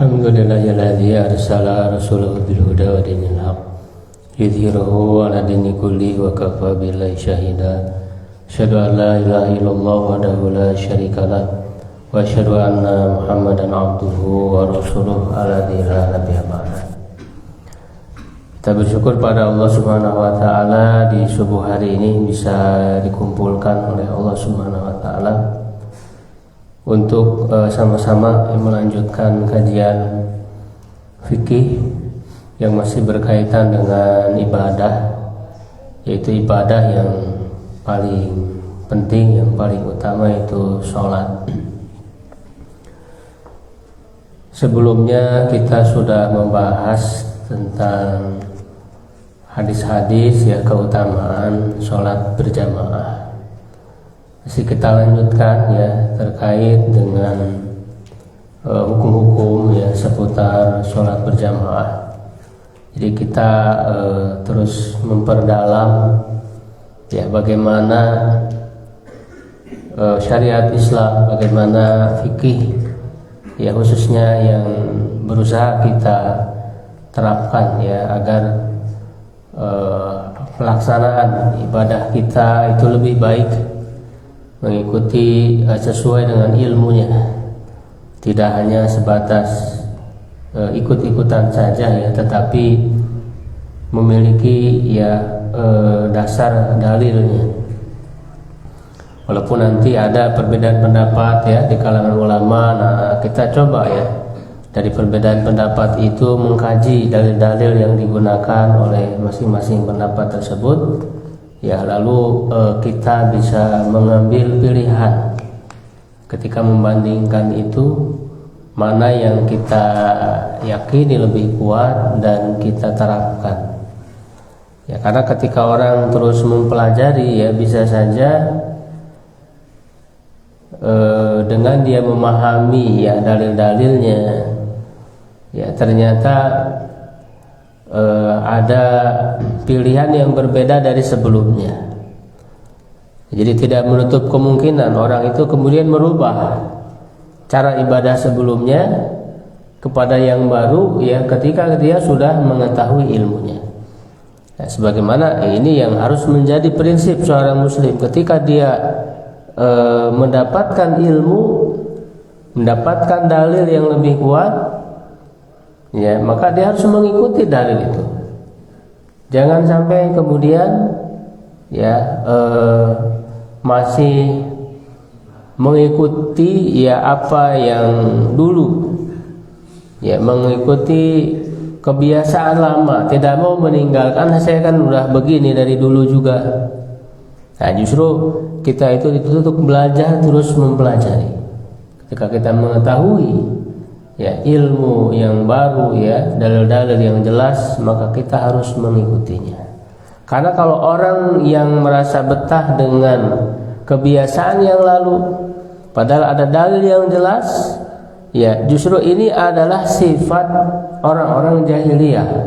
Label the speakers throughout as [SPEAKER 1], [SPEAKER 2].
[SPEAKER 1] Alhamdulillahilladzi arsala rasulahu bil huda wa dinil haq yudhhirahu 'ala dini kulli wa kafa billahi syahida. Asyhadu an la ilaha illallah wahdahu la syarikalah wa asyhadu anna Muhammadan abduhu wa rasuluhu alladzi la nabiyya ba'da. Kita bersyukur pada Allah Subhanahu wa taala di subuh hari ini bisa dikumpulkan oleh Allah Subhanahu wa taala untuk sama-sama melanjutkan kajian fikih yang masih berkaitan dengan ibadah, yaitu ibadah yang paling penting, yang paling utama, yaitu sholat. Sebelumnya kita sudah membahas tentang hadis-hadis ya keutamaan sholat berjamaah. Masih kita lanjutkan ya terkait dengan hukum-hukum ya seputar sholat berjamaah. Jadi kita terus memperdalam ya bagaimana syariat Islam, bagaimana fikih ya khususnya yang berusaha kita terapkan ya agar pelaksanaan ibadah kita itu lebih baik, mengikuti sesuai dengan ilmunya, tidak hanya sebatas ikut-ikutan saja ya, tetapi memiliki ya dasar dalilnya. Walaupun nanti ada perbedaan pendapat ya di kalangan ulama, nah kita coba ya dari perbedaan pendapat itu mengkaji dalil-dalil yang digunakan oleh masing-masing pendapat tersebut ya, lalu kita bisa mengambil pilihan ketika membandingkan itu, mana yang kita yakini lebih kuat dan kita terapkan. Ya, karena ketika orang terus mempelajari ya bisa saja dengan dia memahami ya dalil-dalilnya ya ternyata ada pilihan yang berbeda dari sebelumnya. Jadi tidak menutup kemungkinan orang itu kemudian merubah cara ibadah sebelumnya kepada yang baru ya ketika dia sudah mengetahui ilmunya. Nah, sebagaimana ini yang harus menjadi prinsip seorang muslim ketika dia mendapatkan ilmu, mendapatkan dalil yang lebih kuat ya, maka dia harus mengikuti dalil itu. Jangan sampai kemudian ya masih mengikuti ya apa yang dulu ya, mengikuti kebiasaan lama, tidak mau meninggalkan saya kan udah begini dari dulu juga. Nah justru kita itu dituntut untuk belajar, terus mempelajari. Ketika kita mengetahui ya ilmu yang baru ya, dalil-dalil yang jelas, maka kita harus mengikutinya. Karena kalau orang yang merasa betah dengan kebiasaan yang lalu, padahal ada dalil yang jelas ya, justru ini adalah sifat orang-orang jahiliyah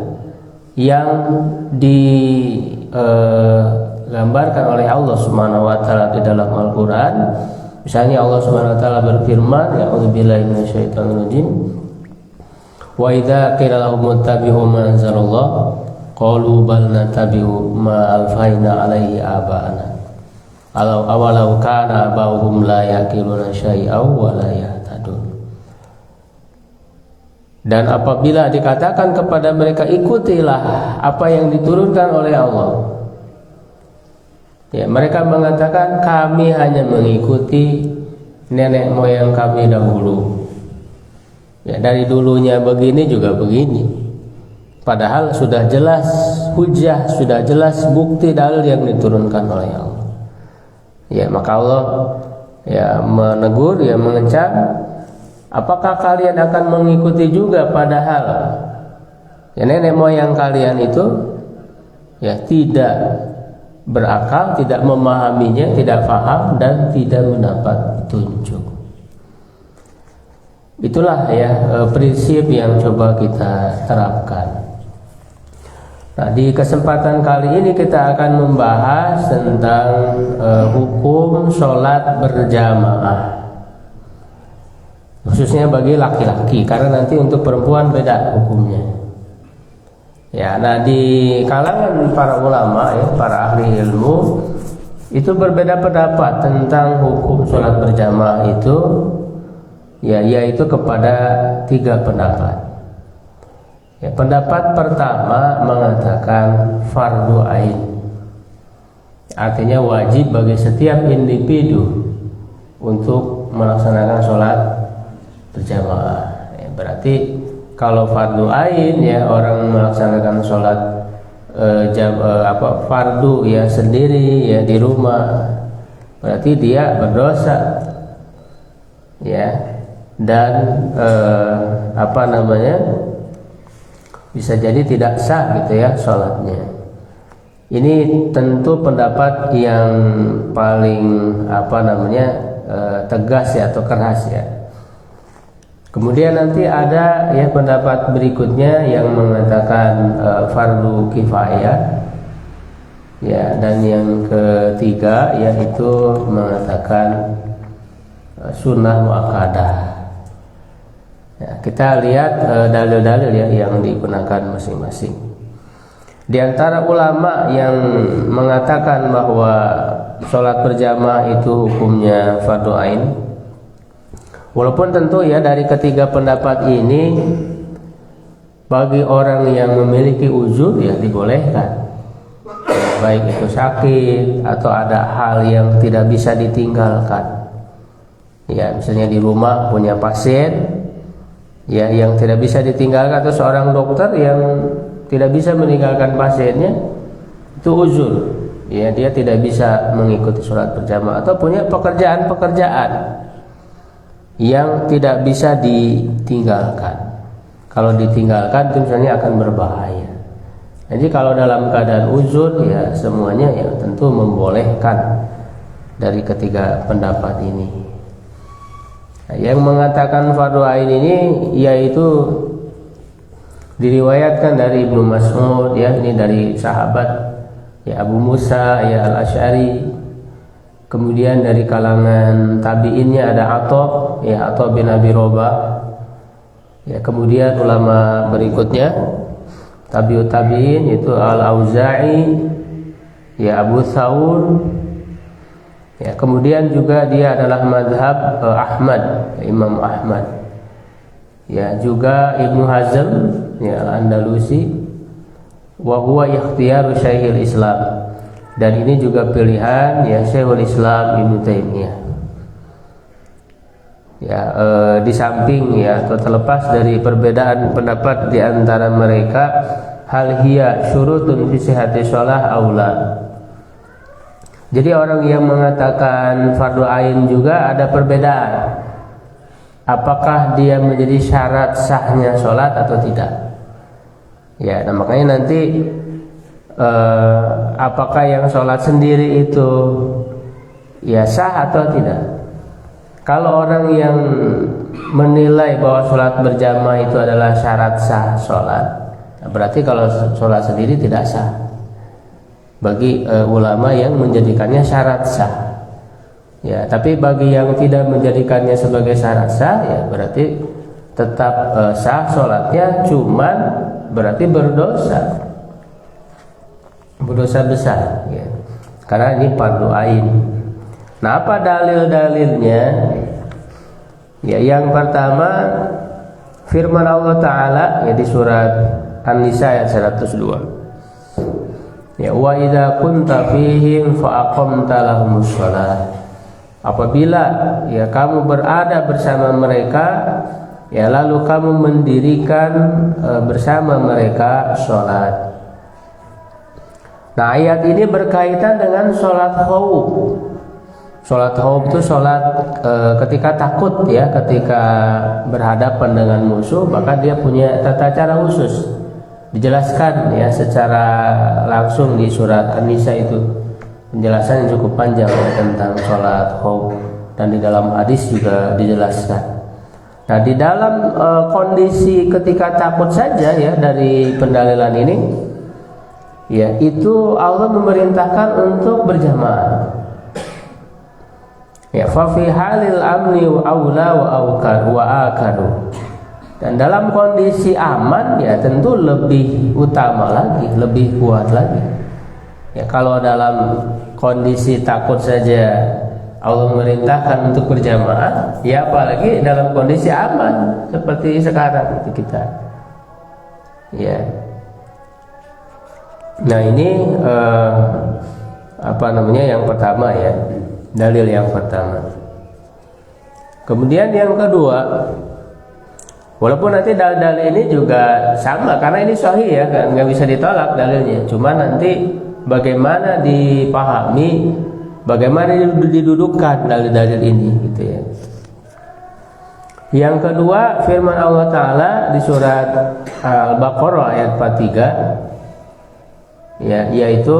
[SPEAKER 1] yang digambarkan oleh Allah Subhanahu wa taala di dalam Al-Qur'an. Misalnya Allah Subhanahu wa taala berfirman, ya'udzubillahi minasyaitonir rajim. Wa idza qila lahum ittabi'u ma anzalallah qalu bal nattabi'u ma alfayna 'alaihi aba'ana. Awalau kana aba'uhum la yaqiluna syai'aw wa la yahtadun. Dan apabila dikatakan kepada mereka ikutilah apa yang diturunkan oleh Allah ya, mereka mengatakan kami hanya mengikuti nenek moyang kami dahulu ya, dari dulunya begini juga begini, padahal sudah jelas hujah, sudah jelas bukti dalil yang diturunkan oleh Allah ya. Maka Allah ya menegur ya, mengecam, apakah kalian akan mengikuti juga padahal ya nenek moyang kalian itu ya tidak berakal, tidak memahaminya, tidak paham dan tidak mendapat petunjuk. Itulah ya prinsip yang coba kita terapkan. Nah, di kesempatan kali ini kita akan membahas tentang hukum sholat berjamaah. khususnya bagi laki-laki, karena nanti untuk perempuan beda hukumnya. Ya, nah di kalangan para ulama ya, para ahli ilmu itu berbeda pendapat tentang hukum sholat berjamaah itu, ya, yaitu kepada 3 pendapat. Ya, pendapat pertama mengatakan fardu ain, artinya wajib bagi setiap individu untuk melaksanakan sholat berjamaah. Ya, berarti kalau fardu ain ya, orang melaksanakan sholat fardu ya sendiri ya di rumah, berarti dia berdosa ya, dan bisa jadi tidak sah gitu ya sholatnya. Ini tentu pendapat yang paling tegas ya atau keras ya. Kemudian nanti ada ya pendapat berikutnya yang mengatakan fardu kifayah ya, dan yang ketiga yaitu mengatakan sunnah muakkadah. Ya, kita lihat dalil-dalil ya yang digunakan masing-masing. Di antara ulama yang mengatakan bahwa sholat berjamaah itu hukumnya fardu ain, walaupun tentu ya dari ketiga pendapat ini bagi orang yang memiliki uzur ya dibolehkan, ya, baik itu sakit atau ada hal yang tidak bisa ditinggalkan. Ya, misalnya di rumah punya pasien ya yang tidak bisa ditinggalkan, atau seorang dokter yang tidak bisa meninggalkan pasiennya, itu uzur. Ya, dia tidak bisa mengikuti sholat berjamaah, atau punya pekerjaan-pekerjaan yang tidak bisa ditinggalkan. Kalau ditinggalkan itu misalnya akan berbahaya. Jadi kalau dalam keadaan uzur ya semuanya ya tentu membolehkan dari ketiga pendapat ini. Nah, yang mengatakan fardu ain ini yaitu diriwayatkan dari Ibnu Mas'ud ya, ini dari sahabat ya Abu Musa ya Al-Asy'ari. Kemudian dari kalangan tabi'innya ada Atha bin Abi Robah. Ya, kemudian ulama berikutnya tabi'ut tabi'in itu Al-Auza'i ya, Abu Thawr. Ya, kemudian juga dia adalah mazhab Ahmad, Imam Ahmad. Ya, juga Ibnu Hazm ya Al-Andalusi, wa huwa ikhtiyaru Syekhul Islam. Dan ini juga pilihan ya Syekhul Islam Ibnu Taimiyah. Ya, di samping ya atau terlepas dari perbedaan pendapat di antara mereka, hal hiya syurutun fi sihhati shalah aula. Jadi orang yang mengatakan fardu ain juga ada perbedaan. Apakah dia menjadi syarat sahnya sholat atau tidak? Ya, nah makanya nanti apakah yang sholat sendiri itu ya sah atau tidak? Kalau orang yang menilai bahwa sholat berjamaah itu adalah syarat sah sholat, berarti kalau sholat sendiri tidak sah. Bagi ulama yang menjadikannya syarat sah. Ya, tapi bagi yang tidak menjadikannya sebagai syarat sah, ya berarti tetap sah sholatnya, cuman berarti berdosa besar. Ya. Karena ini fardu ain. Nah, apa dalil-dalilnya? Ya, yang pertama firman Allah Taala ya di surat An-Nisa ayat 102. Ya, wa idza kunta fihim fa aqamta lahumus shalah. Apabila ya kamu berada bersama mereka, ya lalu kamu mendirikan bersama mereka sholat. Nah, ayat ini berkaitan dengan sholat khauf. Sholat khauf itu sholat ketika takut ya, ketika berhadapan dengan musuh, maka dia punya tata cara khusus. Dijelaskan ya secara langsung di surat An-Nisa itu. Penjelasan yang cukup panjang ya, tentang sholat khauf, dan di dalam hadis juga dijelaskan. Nah, di dalam kondisi ketika takut saja ya dari pendalilan ini, ya itu Allah memerintahkan untuk berjamaah. Ya, fa fi halil amni wa aula wa aukar wa akadu. Dan dalam kondisi aman ya tentu lebih utama lagi, lebih kuat lagi. Ya, kalau dalam kondisi takut saja Allah merintahkan untuk berjamaah, ya apalagi dalam kondisi aman seperti sekarang itu kita. Ya. Nah, ini yang pertama ya, dalil yang pertama. Kemudian yang kedua, walaupun nanti dalil ini juga sama karena ini sahih ya, nggak bisa ditolak dalilnya. Cuma nanti bagaimana dipahami, bagaimana didudukkan dalil-dalil ini gitu ya. Yang kedua, firman Allah Ta'ala di surat Al-Baqarah ayat 43 ya, yaitu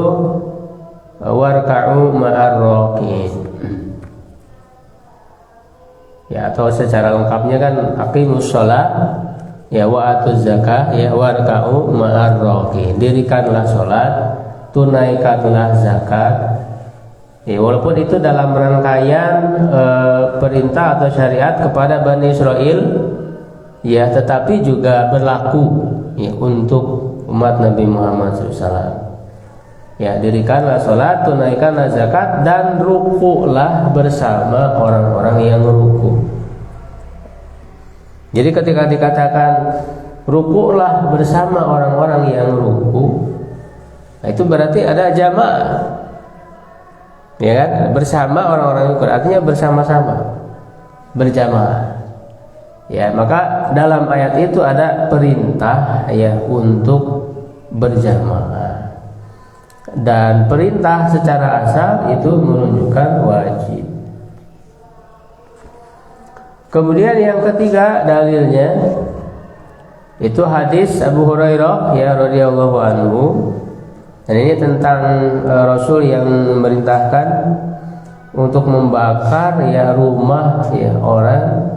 [SPEAKER 1] warka'u ma'ar raki'in. Ya, atau secara lengkapnya kan aqimus shalah ya wa atuz zakah ya warka'u ma'ar raki'in. Dirikanlah salat, tunaikanlah zakat. Ya, walaupun itu dalam rangkaian perintah atau syariat kepada Bani Israel ya, tetapi juga berlaku ya untuk umat Nabi Muhammad SAW. Ya, dirikanlah salat, tunaikanlah zakat, dan rukulah bersama orang-orang yang ruku. Jadi ketika dikatakan rukulah bersama orang-orang yang ruku, nah itu berarti ada jamaah. Ya kan? Bersama orang-orang yang ruku artinya bersama-sama, berjamaah. Ya, maka dalam ayat itu ada perintah ya untuk berjamaah. Dan perintah secara asal itu menunjukkan wajib. Kemudian yang ketiga dalilnya itu hadis Abu Hurairah ya radhiyallahu anhu. Dan ini tentang Rasul yang memerintahkan untuk membakar ya rumah ya orang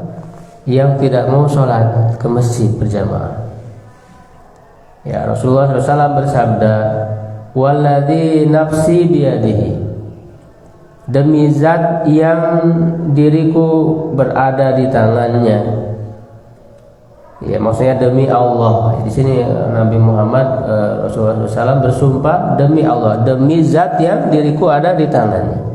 [SPEAKER 1] yang tidak mau sholat ke masjid berjamaah. Ya, Rasulullah SAW bersabda, "Walladzi nafsi biyadihi." Demi zat yang diriku berada di tangannya. Ya, maksudnya demi Allah. Di sini Nabi Muhammad Rasulullah SAW bersumpah demi Allah, demi zat yang diriku ada di tangannya.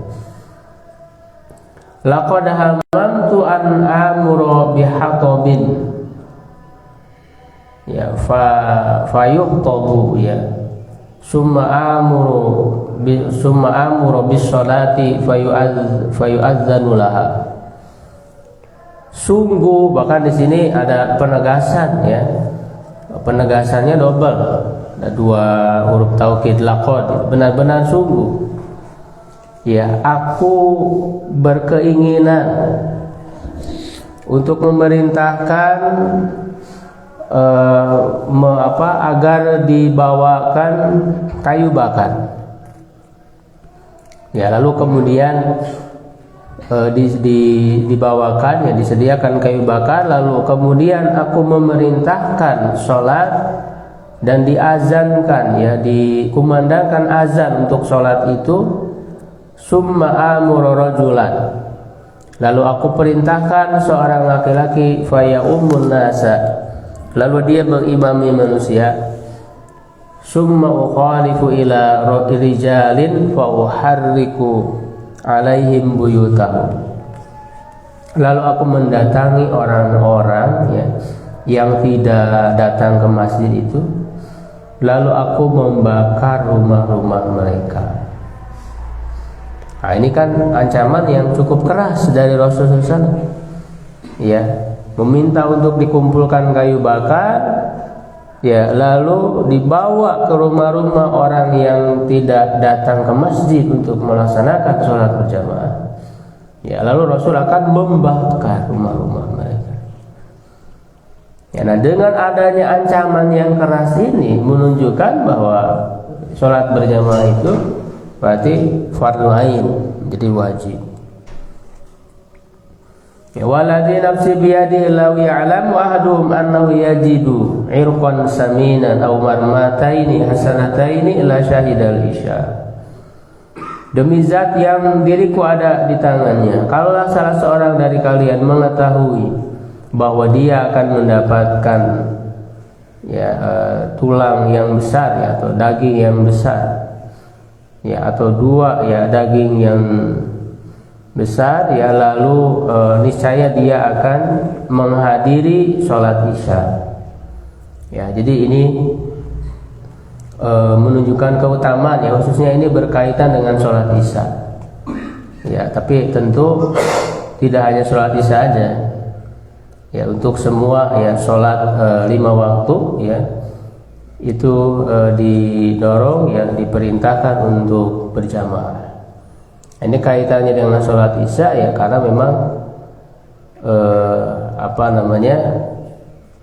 [SPEAKER 1] Laqad hamamtu an amura bihatabin. Ya, fayuhtabu ya. Summa amuru bis salati fayu'adzanu laha. Sungguh, bahkan di sini ada penegasan ya. Penegasannya double. Ada dua huruf taukid, laqad, benar-benar sungguh. Ya, aku berkeinginan untuk memerintahkan agar dibawakan kayu bakar. Ya, lalu kemudian dibawakan ya, disediakan kayu bakar, lalu kemudian aku memerintahkan sholat dan diazankan ya, dikumandangkan azan untuk sholat itu. Summa amuru rajulan, lalu aku perintahkan seorang laki-laki faya ummun nasa, lalu dia mengimami manusia. Summa ukhalifu ila rijalin fa uharriku alaihim buyutahum, lalu aku mendatangi orang-orang ya, yang tidak datang ke masjid itu, lalu aku membakar rumah-rumah mereka. Nah, ini kan ancaman yang cukup keras dari Rasulullah SAW. Ya, meminta untuk dikumpulkan kayu bakar, ya, lalu dibawa ke rumah-rumah orang yang tidak datang ke masjid untuk melaksanakan sholat berjamaah. Ya, lalu Rasul akan membakar rumah-rumah mereka. Ya, nah dengan adanya ancaman yang keras ini menunjukkan bahwa sholat berjamaah itu berarti fardu ain, jadi wajib. Ya, waladzi nafsi biyadihi law ya'lamu ahaduhum annahu yajidu irqan saminan aw marmataini hasanataini la syahidal isya. Demi zat yang diriku ada di tangannya, kalaulah salah seorang dari kalian mengetahui bahwa dia akan mendapatkan tulang yang besar ya, atau daging yang besar ya, atau dua ya daging yang besar ya, lalu niscaya dia akan menghadiri sholat isya ya. Jadi ini menunjukkan keutamaan ya, khususnya ini berkaitan dengan sholat isya ya, tapi tentu tidak hanya sholat isya aja ya, untuk semua ya sholat 5 waktu ya, itu didorong ya, diperintahkan untuk berjamaah. Ini kaitannya dengan sholat isya ya, karena memang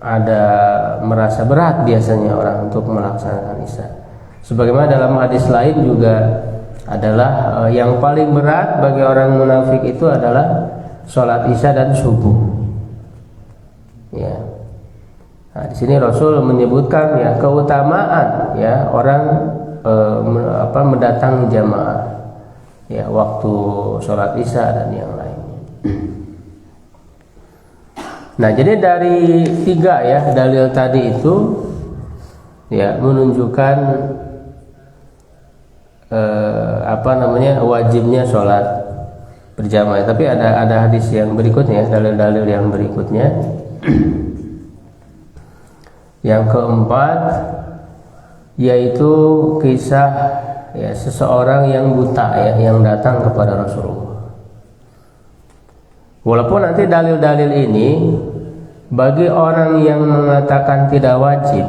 [SPEAKER 1] ada merasa berat biasanya orang untuk melaksanakan isya. Sebagaimana dalam hadis lain juga adalah yang paling berat bagi orang munafik itu adalah sholat isya dan subuh. Ya. Nah, di sini Rasul menyebutkan ya keutamaan ya orang mendatangi jamaah ya waktu sholat isya dan yang lainnya. Nah, jadi dari 3 ya dalil tadi itu ya menunjukkan wajibnya sholat berjamaah. Tapi ada hadis yang berikutnya, dalil-dalil yang berikutnya. Yang keempat yaitu kisah ya seseorang yang buta ya, yang datang kepada Rasulullah. Walaupun nanti dalil-dalil ini bagi orang yang mengatakan tidak wajib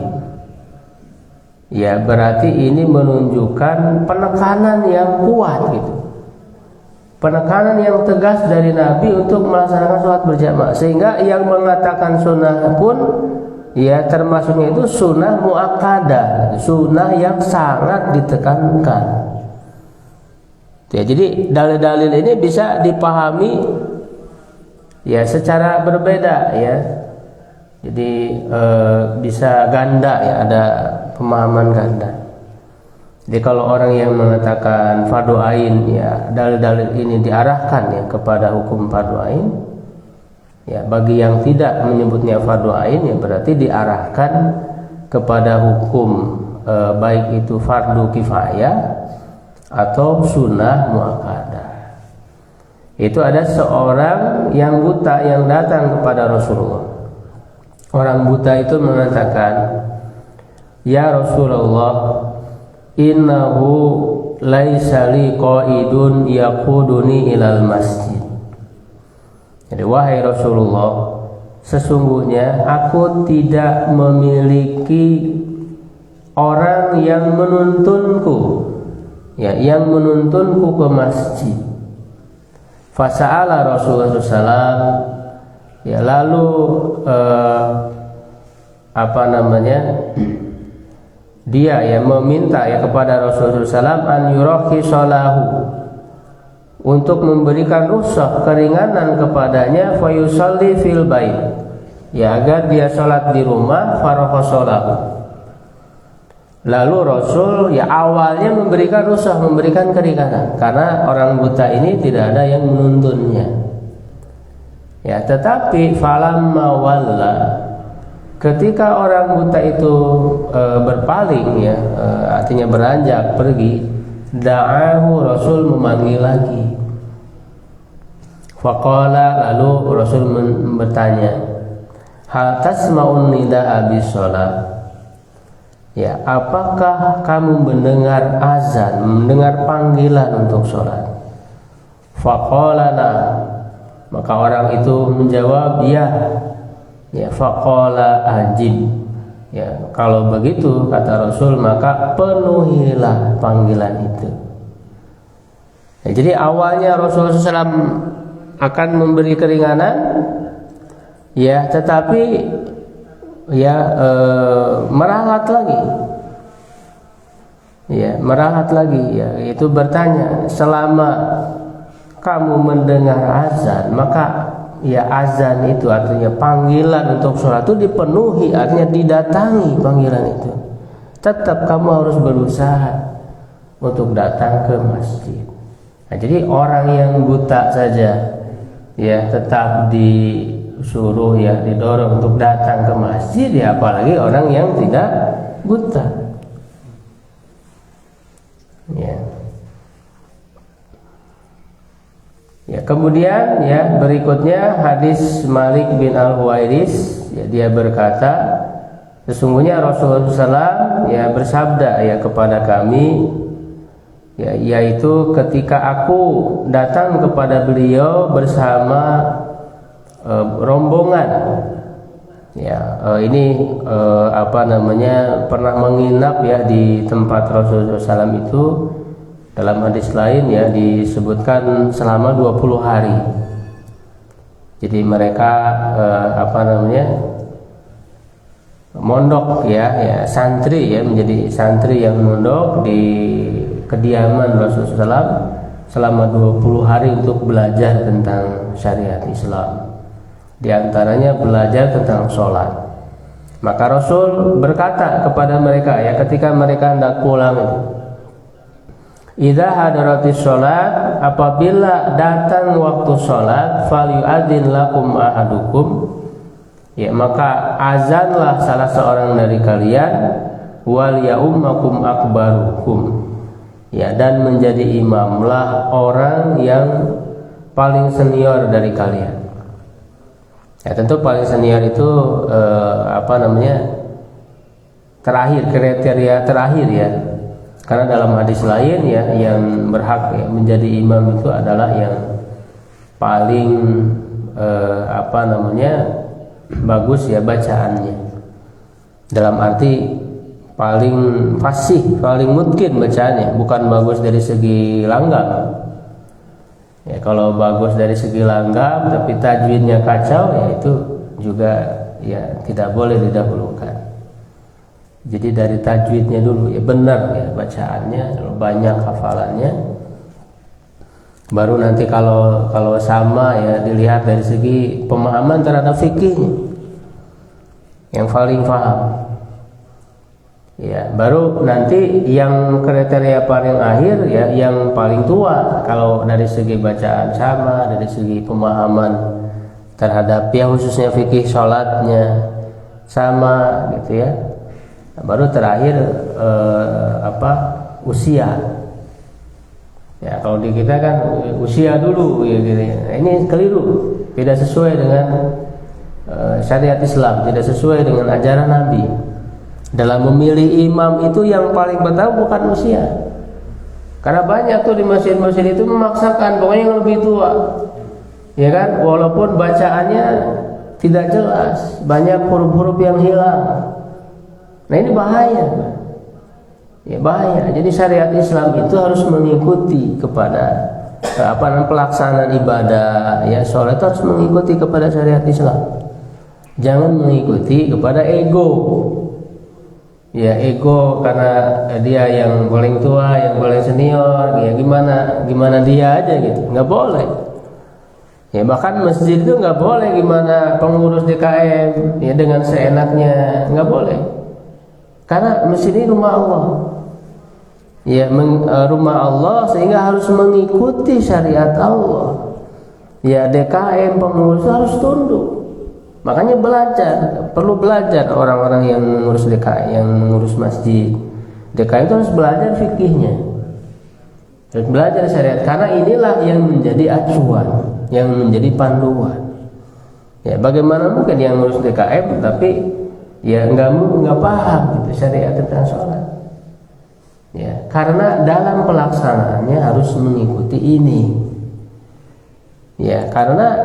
[SPEAKER 1] ya, berarti ini menunjukkan penekanan yang kuat gitu, penekanan yang tegas dari Nabi untuk melaksanakan sholat berjamaah, sehingga yang mengatakan sunnah pun ya termasuknya itu sunnah muakkadah, sunnah yang sangat ditekankan ya. Jadi dalil-dalil ini bisa dipahami ya secara berbeda ya, jadi bisa ganda ya, ada pemahaman ganda. Jadi kalau orang yang mengatakan fardu ain ya, dalil-dalil ini diarahkan ya kepada hukum fardu ain ya. Bagi yang tidak menyebutnya fardu ain ya, berarti diarahkan kepada hukum baik itu fardu kifayah atau sunnah muakkadah. Itu ada seorang yang buta yang datang kepada Rasulullah. Orang buta itu mengatakan, "Ya Rasulullah, innahu laisa li qaidun yaquduni ilal masjid." Jadi wahai Rasulullah, sesungguhnya aku tidak memiliki orang yang menuntunku ya, yang menuntunku ke masjid. Fasa'ala Rasulullah SAW ya, lalu dia ya meminta ya kepada Rasulullah SAW an yurakhisalahu, untuk memberikan rukhsah keringanan kepadanya, fayusalli fil bait ya, agar dia sholat di rumah. Farakhasalahu, lalu Rasul ya awalnya memberikan rukhsah, memberikan keringanan, karena orang buta ini tidak ada yang menuntunnya ya. Tetapi falamma walla, ketika orang buta itu berpaling ya, artinya beranjak pergi, da'ahu, Rasul memanggil lagi. Faqala, lalu Rasul bertanya, hal tasma'un nida'a bis shalah ya, apakah kamu mendengar azan, mendengar panggilan untuk sholat? Faqala la, maka orang itu menjawab ya. Ya, faqala ajib ya, kalau begitu kata Rasul, maka penuhilah panggilan itu ya. Jadi awalnya Rasulullah SAW akan memberi keringanan ya, tetapi ya meralat lagi ya, meralat lagi ya, itu bertanya, selama kamu mendengar azan, maka ya azan itu artinya panggilan untuk sholat itu dipenuhi, artinya didatangi panggilan itu. Tetap kamu harus berusaha untuk datang ke masjid Nah, jadi orang yang buta saja ya tetap disuruh ya didorong untuk datang ke masjid, ya apalagi orang yang tidak buta. Ya. Ya, kemudian ya berikutnya hadis Malik bin Al-Huwairis, ya, dia berkata, sesungguhnya Rasulullah SAW ya bersabda ya kepada kami, ya, yaitu ketika aku datang kepada beliau bersama rombongan, ya, ini pernah menginap ya di tempat Rasulullah SAW itu. Dalam hadis lain ya disebutkan selama 20 hari. Jadi mereka mondok ya santri ya, menjadi santri yang mondok di kediaman Rasulullah SAW selama 20 hari untuk belajar tentang syariat Islam. Di antaranya belajar tentang sholat. Maka Rasul berkata kepada mereka ya ketika mereka hendak pulang itu, idza hadaratis sholat, apabila datang waktu sholat, falyu'adzin lakum ahadukum, ya maka azanlah salah seorang dari kalian, wal ya'ummakum akbarukum, ya, dan menjadi imamlah orang yang paling senior dari kalian. Ya, tentu paling senior itu terakhir, kriteria terakhir ya. Karena dalam hadis lain ya yang berhak ya, menjadi imam itu adalah yang paling bagus ya bacaannya. Dalam arti paling fasih, paling mungkin bacaannya, bukan bagus dari segi langgam. Ya, kalau bagus dari segi langgam tapi tajwidnya kacau, ya itu juga ya tidak boleh didahulukan. Jadi dari tajwidnya dulu ya benar ya bacaannya, banyak hafalannya, baru nanti kalau sama ya dilihat dari segi pemahaman terhadap fikihnya, yang paling paham ya, baru nanti yang kriteria paling akhir ya yang paling tua. Kalau dari segi bacaan sama, dari segi pemahaman terhadap ya khususnya fikih sholatnya sama gitu ya. Baru terakhir usia. Ya kalau di kita kan usia dulu ya gitu. Nah, ini keliru, tidak sesuai dengan syariat Islam, tidak sesuai dengan ajaran Nabi. Dalam memilih imam itu yang paling tahu bukan usia. Karena banyak tuh di masjid-masjid itu memaksakan pokoknya yang lebih tua. Ya kan, walaupun bacaannya tidak jelas, banyak huruf-huruf yang hilang. Nah ini bahaya, ya bahaya. Jadi syariat Islam itu harus mengikuti kepada pelaksanaan ibadah, ya sholat itu harus mengikuti kepada syariat Islam. Jangan mengikuti kepada ego, ya ego karena dia yang paling tua, yang paling senior, ya gimana dia aja gitu, nggak boleh. Ya bahkan masjid itu nggak boleh gimana pengurus DKM, ya dengan seenaknya, nggak boleh. Karena masjid ini rumah Allah, ya rumah Allah, sehingga harus mengikuti syariat Allah. Ya DKM pengurus harus tunduk. Makanya perlu belajar orang-orang yang mengurus DKM, yang mengurus masjid. DKM itu harus belajar fikihnya, harus belajar syariat. Karena inilah yang menjadi acuan, yang menjadi panduan. Ya bagaimana mungkin yang mengurus DKM tapi ya nggak paham gitu syariat tentang sholat. Ya, karena dalam pelaksanaannya harus mengikuti ini. Ya, karena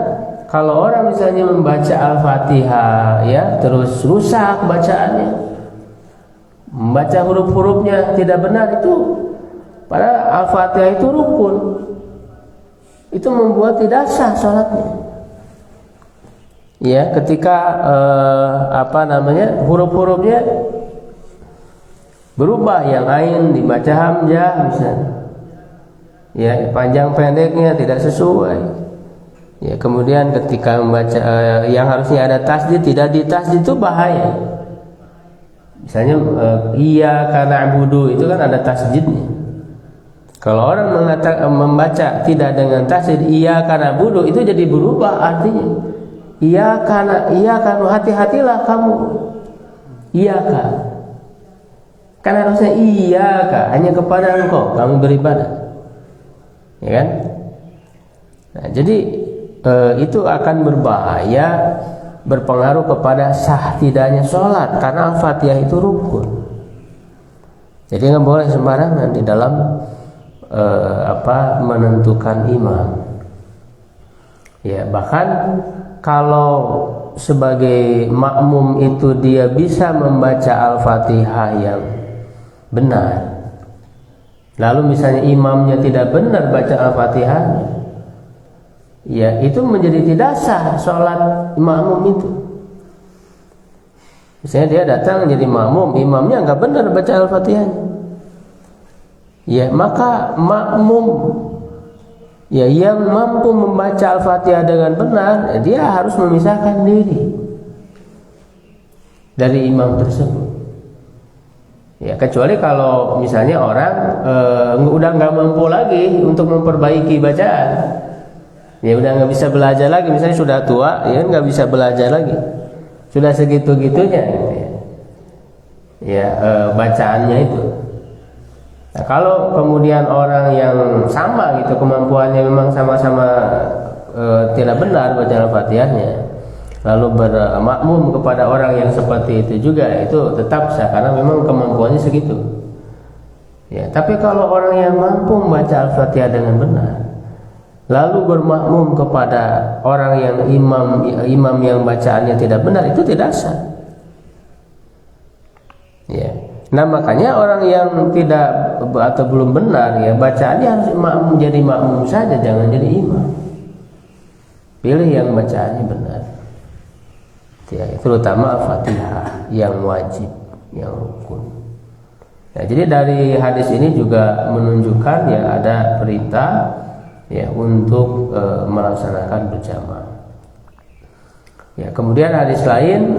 [SPEAKER 1] kalau orang misalnya membaca Al-Fatihah ya terus rusak bacaannya, membaca huruf-hurufnya tidak benar, itu padahal Al-Fatihah itu rukun, itu membuat tidak sah sholatnya. Ya, ketika huruf-hurufnya berubah, yang ain dibaca hamzah misalnya, ya panjang pendeknya tidak sesuai. Ya kemudian ketika membaca yang harusnya ada tasdid tidak ditasdid, itu bahaya. Misalnya iya karena abudu itu kan ada tasdidnya, Kalau orang membaca tidak dengan tasydid iyyaka na'budu, itu jadi berubah artinya. Iyyaka, hati-hatilah kamu. Iyyaka. Kan harusnya iyyaka, hanya kepada Engkau kamu beribadah. Ya kan? Nah, jadi itu akan berbahaya, berpengaruh kepada sah tidaknya sholat, karena Al-Fatihah itu rukun. Jadi nggak boleh sembarangan di dalam menentukan imam. Ya, bahkan kalau sebagai makmum itu dia bisa membaca Al-Fatihah yang benar, lalu misalnya imamnya tidak benar baca Al-Fatihahnya, ya itu menjadi tidak sah sholat makmum itu. Misalnya dia datang jadi makmum, imamnya nggak benar baca Al-Fatihahnya, ya maka makmum ya yang mampu membaca Al-Fatihah dengan benar, dia harus memisahkan diri dari imam tersebut. Ya, kecuali kalau misalnya orang udah nggak mampu lagi untuk memperbaiki bacaan, ya udah nggak bisa belajar lagi, misalnya sudah tua, ya nggak bisa belajar lagi, sudah segitu-gitunya, gitu ya, bacaannya itu. Nah, kalau kemudian orang yang sama gitu kemampuannya memang sama-sama tidak benar baca Al-Fatihahnya, lalu bermakmum kepada orang yang seperti itu juga, itu tetap sah karena memang kemampuannya segitu. Ya, tapi kalau orang yang mampu membaca Al-Fatihah dengan benar, lalu bermakmum kepada orang yang imam yang bacaannya tidak benar, itu tidak sah. Ya. Nah, makanya orang yang tidak atau belum benar ya bacaannya harus menjadi makmum saja, jangan jadi imam. Pilih yang bacaannya benar. Ya, terutama Al-Fatihah yang wajib, yang rukun. Ya, jadi dari hadis ini juga menunjukkan ya ada perintah ya untuk melaksanakan berjamaah. Ya, kemudian hadis lain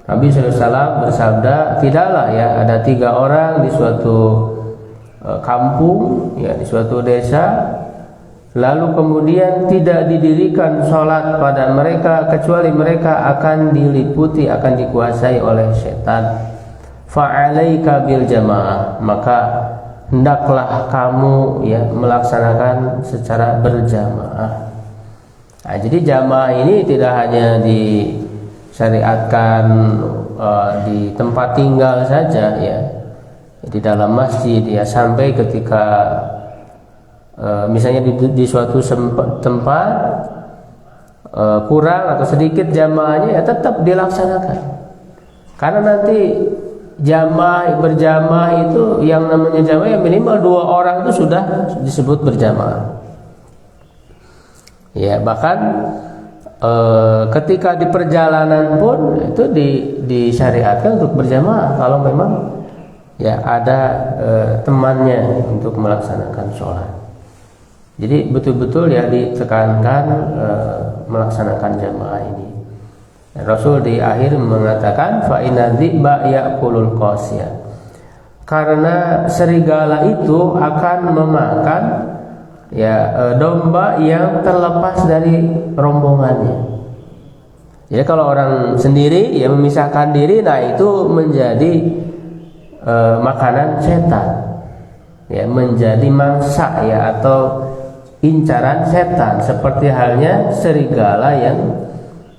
[SPEAKER 1] Nabi SAW bersabda, tidaklah ya ada 3 orang di suatu kampung, ya di suatu desa, lalu kemudian tidak didirikan sholat pada mereka kecuali mereka akan diliputi, akan dikuasai oleh setan. Fa'alaika bil jamaah, maka hendaklah kamu ya melaksanakan secara berjamaah. Nah, jadi jamaah ini tidak hanya disyariatkan di tempat tinggal saja ya, di dalam masjid ya, sampai ketika misalnya di suatu tempat kurang atau sedikit jamaahnya ya tetap dilaksanakan, karena nanti berjamaah itu yang namanya jamaah ya minimal 2 orang itu sudah disebut berjamaah ya. Bahkan ketika di perjalanan pun itu disyariatkan untuk berjamaah kalau memang ya ada temannya untuk melaksanakan sholat. Jadi betul-betul ya ditekankan melaksanakan jamaah ini. Rasul di akhir mengatakan fa inna dzi'ba ya'kulul qasiyah, karena serigala itu akan memakan ya domba yang terlepas dari rombongannya. Jadi kalau orang sendiri ya memisahkan diri, nah itu menjadi makanan setan ya, menjadi mangsa ya atau incaran setan, seperti halnya serigala yang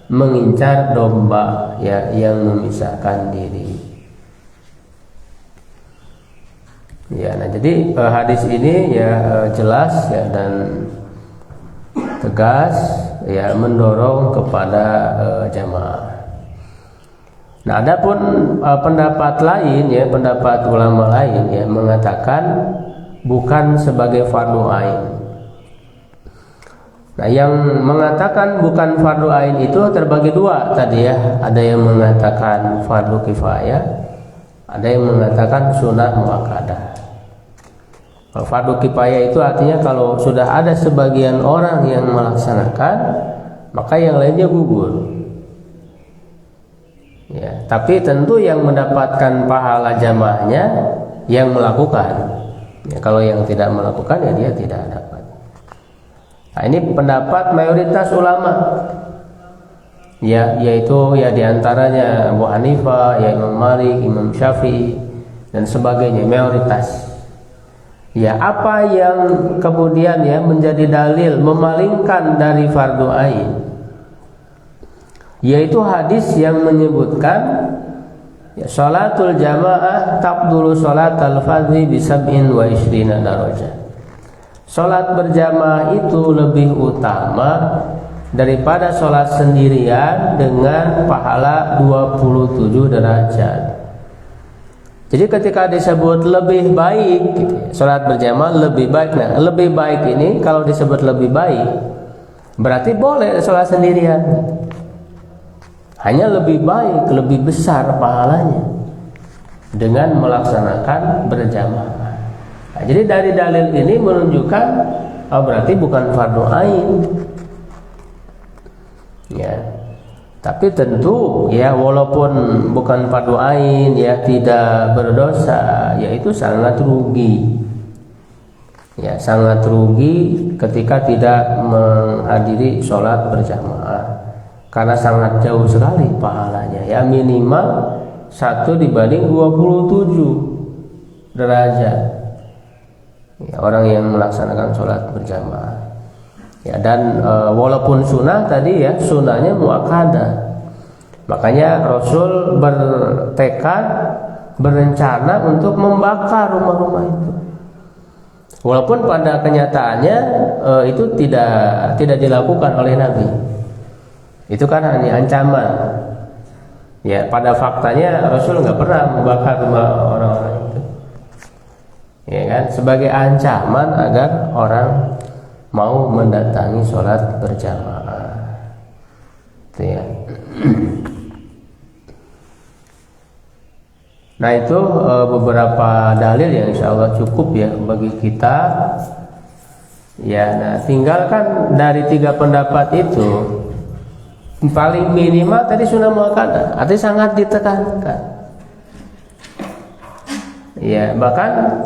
[SPEAKER 1] mengincar domba ya yang memisahkan diri. Ya, nah jadi hadis ini ya jelas ya dan tegas ya mendorong kepada jamaah. Nah, adapun pendapat lain ya, pendapat ulama lain ya mengatakan bukan sebagai fardu ain. Nah, yang mengatakan bukan fardu ain itu terbagi 2 tadi ya. Ada yang mengatakan fardu kifayah, ada yang mengatakan sunnah muakkadah. Kalau fardu kifayah itu artinya kalau sudah ada sebagian orang yang melaksanakan, maka yang lainnya gugur. Ya, tapi tentu yang mendapatkan pahala jamaahnya yang melakukan. Ya, kalau yang tidak melakukan ya dia tidak dapat. Nah, ini pendapat mayoritas ulama. Ya, yaitu ya diantaranya Abu Hanifah, ya Imam Malik, Imam Syafi'i dan sebagainya, mayoritas. Ya, apa yang kemudian ya menjadi dalil memalingkan dari fardu ain? Yaitu hadis yang menyebutkan ya, salatul jamaah tabdulu salatal fardhi bi 27 darajah. Salat berjamaah itu lebih utama daripada salat sendirian dengan pahala 27 derajat. Jadi ketika disebut lebih baik salat berjamaah lebih baik. Nah, lebih baik ini kalau disebut lebih baik berarti boleh salat sendirian. Hanya lebih baik, lebih besar pahalanya dengan melaksanakan berjamaah. Nah, jadi dari dalil ini menunjukkan berarti bukan fardu ain. Ya. Tapi tentu ya walaupun bukan fardu ain ya tidak berdosa, yaitu sangat rugi. Ya, sangat rugi ketika tidak menghadiri sholat berjamaah. Karena sangat jauh sekali pahalanya. Ya minimal 1 dibanding 27 derajat. Ya, orang yang melaksanakan sholat berjamaah. Ya, dan walaupun sunnah tadi ya sunnahnya muakkadah. Makanya Rasul bertekad berencana untuk membakar rumah-rumah itu. Walaupun pada kenyataannya itu tidak dilakukan oleh Nabi. Itu kan hanya ancaman. Ya, pada faktanya Rasul nggak pernah membakar rumah orang-orang itu. Ya kan, sebagai ancaman agar orang mau mendatangi sholat berjamaah. Itu ya. Nah itu beberapa dalil yang insya Allah cukup ya bagi kita. Ya, nah tinggalkan dari 3 pendapat itu. Paling minimal tadi sunnah muakkadah, artinya sangat ditekankan. Ya, bahkan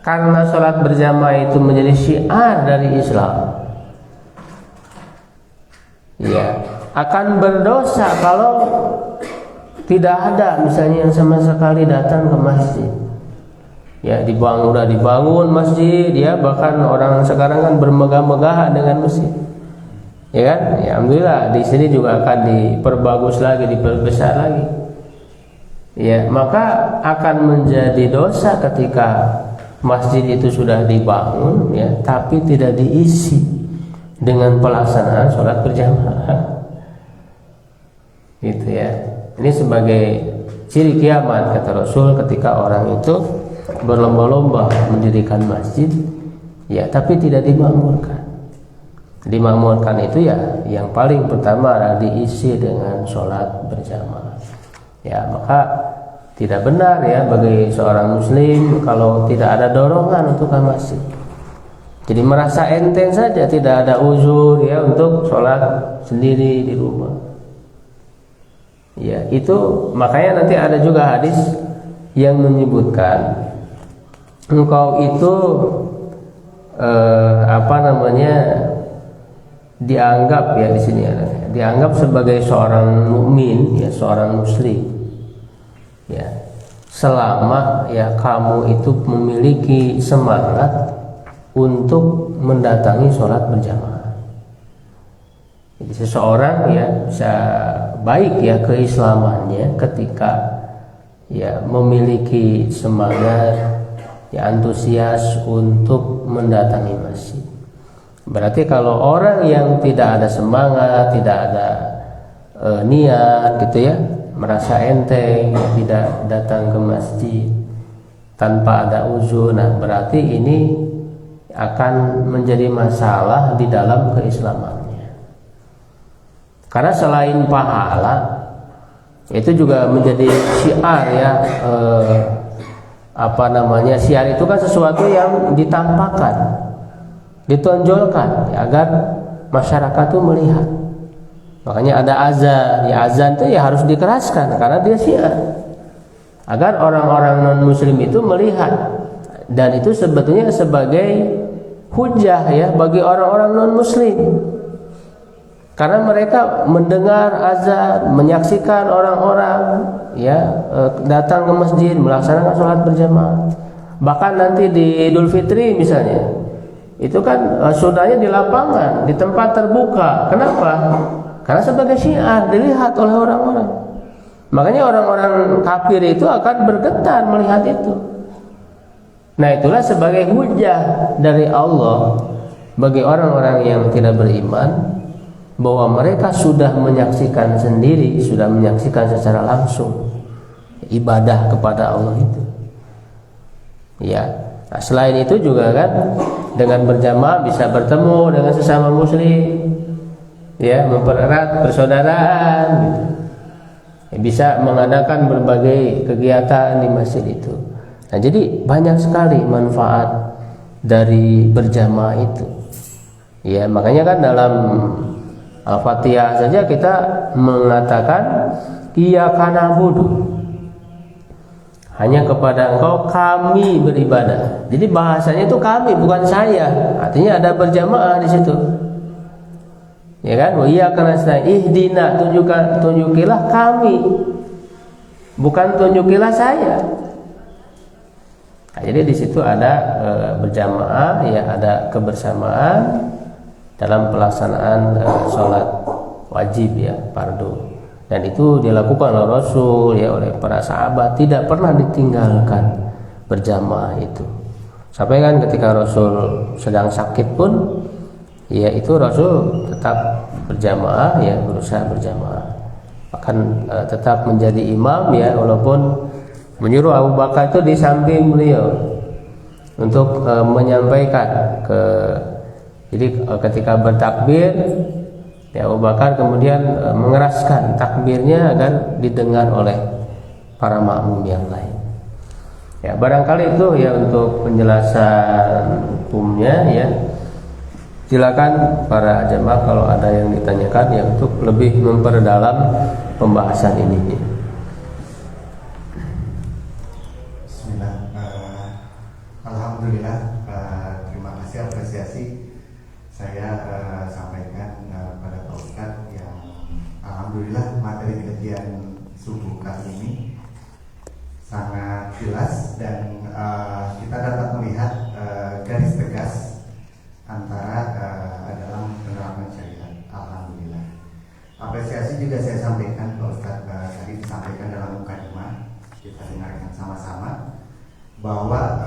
[SPEAKER 1] karena sholat berjamaah itu menjadi syiar dari Islam. Ya, akan berdosa kalau tidak ada misalnya yang sama sekali datang ke masjid. Ya, udah dibangun masjid, ya bahkan orang sekarang kan bermegah-megahan dengan masjid. Ya kan? Ya, alhamdulillah di sini juga akan diperbagus lagi, diperbesar lagi. Ya, maka akan menjadi dosa ketika masjid itu sudah dibangun ya, tapi tidak diisi dengan pelaksanaan sholat berjamaah. Gitu ya. Ini sebagai ciri kiamat kata Rasul ketika orang itu berlomba-lomba mendirikan masjid ya, tapi tidak dimakmurkan. Dimakmurkan itu ya yang paling pertama adalah diisi dengan sholat berjamaah. Ya, maka tidak benar ya bagi seorang muslim kalau tidak ada dorongan untuk ke masjid. Jadi merasa enteng saja, tidak ada uzur ya untuk sholat sendiri di rumah. Ya, itu makanya nanti ada juga hadis yang menyebutkan engkau itu dianggap ya di sini dianggap sebagai seorang mukmin ya, seorang muslim ya, selama ya kamu itu memiliki semangat untuk mendatangi sholat berjamaah. Jadi seseorang ya bisa baik ya keislamannya ketika ya memiliki semangat ya antusias untuk mendatangi masjid. Berarti kalau orang yang tidak ada semangat, tidak ada niat gitu ya, merasa enteng, ya, tidak datang ke masjid tanpa ada uzur, nah berarti ini akan menjadi masalah di dalam keislamannya. Karena selain pahala, itu juga menjadi syiar ya, syiar itu kan sesuatu yang ditampakkan, ditonjolkan ya, agar masyarakat itu melihat. Makanya ada azan, ya azan itu ya harus dikeraskan karena dia syiar, agar orang-orang non muslim itu melihat. dan itu sebetulnya sebagai hujah ya bagi orang-orang non-muslim, karena mereka mendengar azan, menyaksikan orang-orang ya datang ke masjid melaksanakan sholat berjamaah. Bahkan nanti di Idul Fitri misalnya, itu kan sunnahnya di lapangan, di tempat terbuka. Kenapa? Karena sebagai syiar dilihat oleh orang-orang. Makanya orang-orang kafir itu akan bergetar melihat itu. Nah, itulah sebagai hujah dari Allah bagi orang-orang yang tidak beriman, bahwa mereka sudah menyaksikan sendiri, sudah menyaksikan secara langsung ibadah kepada Allah itu. Ya, nah, selain itu juga kan dengan berjamaah bisa bertemu dengan sesama muslim, ya, mempererat persaudaraan, gitu. Ya, bisa mengadakan berbagai kegiatan di masjid itu. Nah, jadi banyak sekali manfaat dari berjamaah itu. Ya, makanya kan dalam Al-Fatihah saja kita mengatakan iyyaka na'budu, hanya kepada Engkau kami beribadah. Jadi bahasanya itu kami, bukan saya. Artinya ada berjamaah di situ. Ya kan? Wa iyyaka nasta'in, ihdina, tunjukilah kami, bukan tunjukilah saya. Nah, jadi di situ ada berjamaah, ya, ada kebersamaan dalam pelaksanaan sholat wajib ya, fardu, dan itu dilakukan oleh Rasul ya, oleh para sahabat, tidak pernah ditinggalkan berjamaah itu. Sampai kan ketika Rasul sedang sakit pun ya, itu Rasul tetap berjamaah ya, berusaha berjamaah, bahkan tetap menjadi imam ya, walaupun menyuruh Abu Bakar itu di samping beliau untuk menyampaikan ke. Jadi ketika bertakbir ya, Abu Bakar kemudian mengeraskan takbirnya agar didengar oleh para makmum yang lain. Ya, barangkali itu ya untuk penjelasan hukumnya ya. Silakan para jemaah kalau ada yang ditanyakan ya, untuk lebih memperdalam pembahasan ini.
[SPEAKER 2] Bismillah. Alhamdulillah, terima kasih apresiasi saya sampaikan pada Pak Ustadz yang alhamdulillah materi kajian subuh kali ini sangat jelas dan kita dapat melihat garis tegas antara dalam penerapan syariat. Alhamdulillah. Apresiasi juga saya sampaikan Pak Ustadz tadi disampaikan dalam mukadimah, kita dengarkan sama-sama bahwa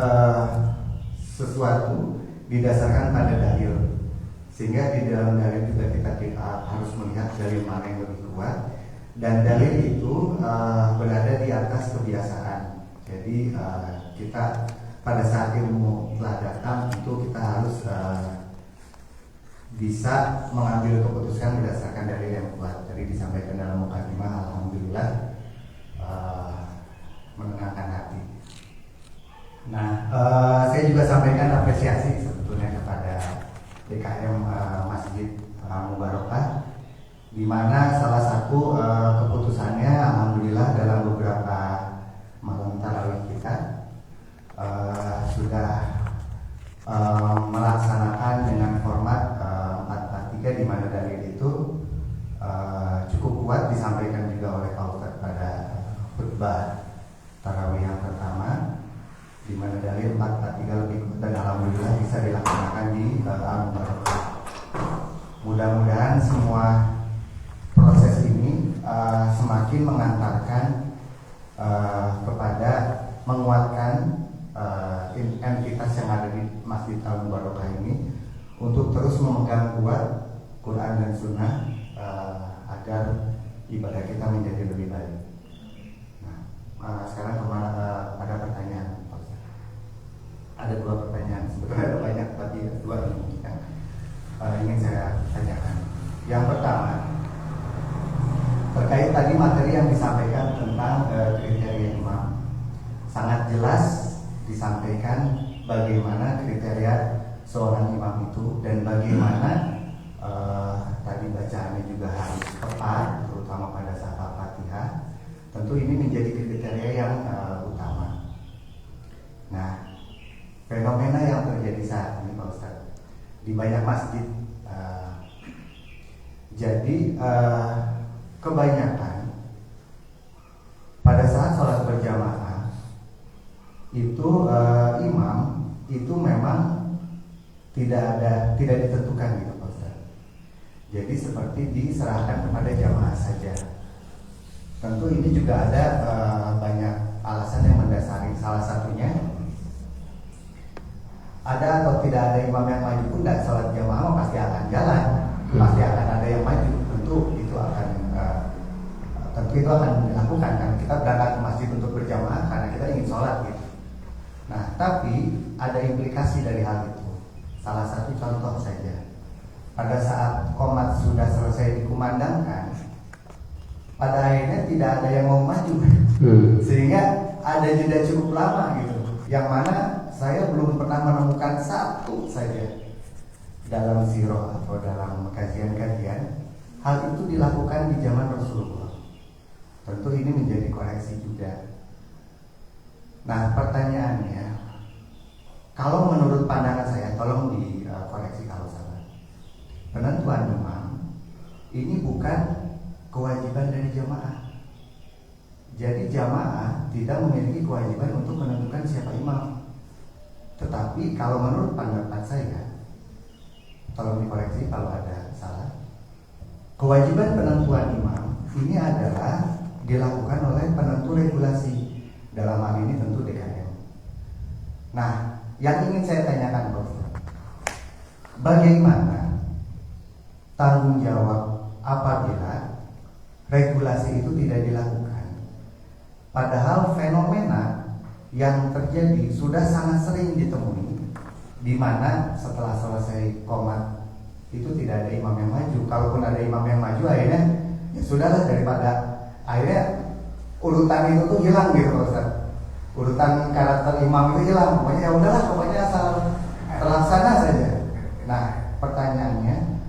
[SPEAKER 2] sesuatu didasarkan pada dalil. Sehingga di dalam dalil juga kita harus melihat dalil mana yang lebih kuat, dan dalil itu berada di atas kebiasaan. Jadi kita pada saat ilmu telah datang itu kita harus bisa mengambil keputusan berdasarkan dalil yang kuat. Jadi disampaikan dalam mukadimah, alhamdulillah menenangkan hati. Nah, saya juga sampaikan apresiasi sebetulnya kepada DKM Masjid Mubarokah, di mana salah satu keputusannya alhamdulillah dalam beberapa malam tarawih kita sudah melaksanakan dengan format 443, di mana dalil itu cukup kuat disampaikan juga oleh Pak Ustadz pada khutbah tarawih yang pertama, di mana dalil 443 lebih kuat dan alhamdulillah bisa dilaksanakan di Al-Mubarokah. Mudah-mudahan semua proses ini semakin mengantarkan kepada menguatkan entitas yang ada di Masjid Al-Mubarokah ini untuk terus memegang kuat Quran dan Sunnah agar ibadah kita menjadi lebih baik. Nah, sekarang ada pertanyaan. Ada dua pertanyaan, sebetulnya ada banyak tapi dua yang ingin saya tanyakan. Yang pertama terkait tadi materi yang disampaikan tentang kriteria imam, sangat jelas disampaikan bagaimana kriteria seorang imam itu dan bagaimana tadi bacaannya juga harus tepat, terutama pada saat Al-Fatihah. Tentu ini menjadi kriteria yang utama. Nah, bisa ini Pak Ustadz di banyak masjid. Jadi kebanyakan pada saat sholat berjamaah itu imam itu memang tidak ditentukan gitu Pak Ustadz. Jadi seperti diserahkan kepada jamaah saja. Tentu ini juga ada banyak alasan yang mendasari. Salah satunya ada atau tidak ada imam yang maju pun dan sholat jamaah pasti akan jalan, pasti akan ada yang maju. Tentu itu akan dilakukan kan. Kita berangkat ke masjid untuk berjamaah karena kita ingin sholat gitu. Nah, tapi ada implikasi dari hal itu. Salah satu contoh saja, pada saat qomat sudah selesai dikumandangkan, pada akhirnya tidak ada yang mau maju, sehingga ada jeda cukup lama gitu. Yang mana saya belum pernah menemukan satu saja dalam sirah atau dalam kajian-kajian hal itu dilakukan di zaman Rasulullah. Tentu ini menjadi koreksi juga. Nah, pertanyaannya, kalau menurut pandangan saya, tolong dikoreksi kalau salah. Penentuan imam ini bukan kewajiban dari jamaah. Jadi jamaah tidak memiliki kewajiban untuk menentukan siapa imam. Tetapi kalau menurut pendapat saya, tolong dikoreksi kalau ada salah, kewajiban penentuan imam ini adalah dilakukan oleh penentu regulasi. Dalam hal ini tentu DKM. Nah, yang ingin saya tanyakan Prof, bagaimana tanggung jawab apabila regulasi itu tidak dilakukan? Padahal fenomena yang terjadi sudah sangat sering ditemui, di mana setelah selesai qomat itu tidak ada imam yang maju. Kalaupun ada imam yang maju, akhirnya ya sudahlah, daripada akhirnya urutan itu tuh hilang gitu Ustaz. Urutan karakter imam itu hilang. Pokoknya ya udahlah, pokoknya asal terlaksana saja. Nah, pertanyaannya,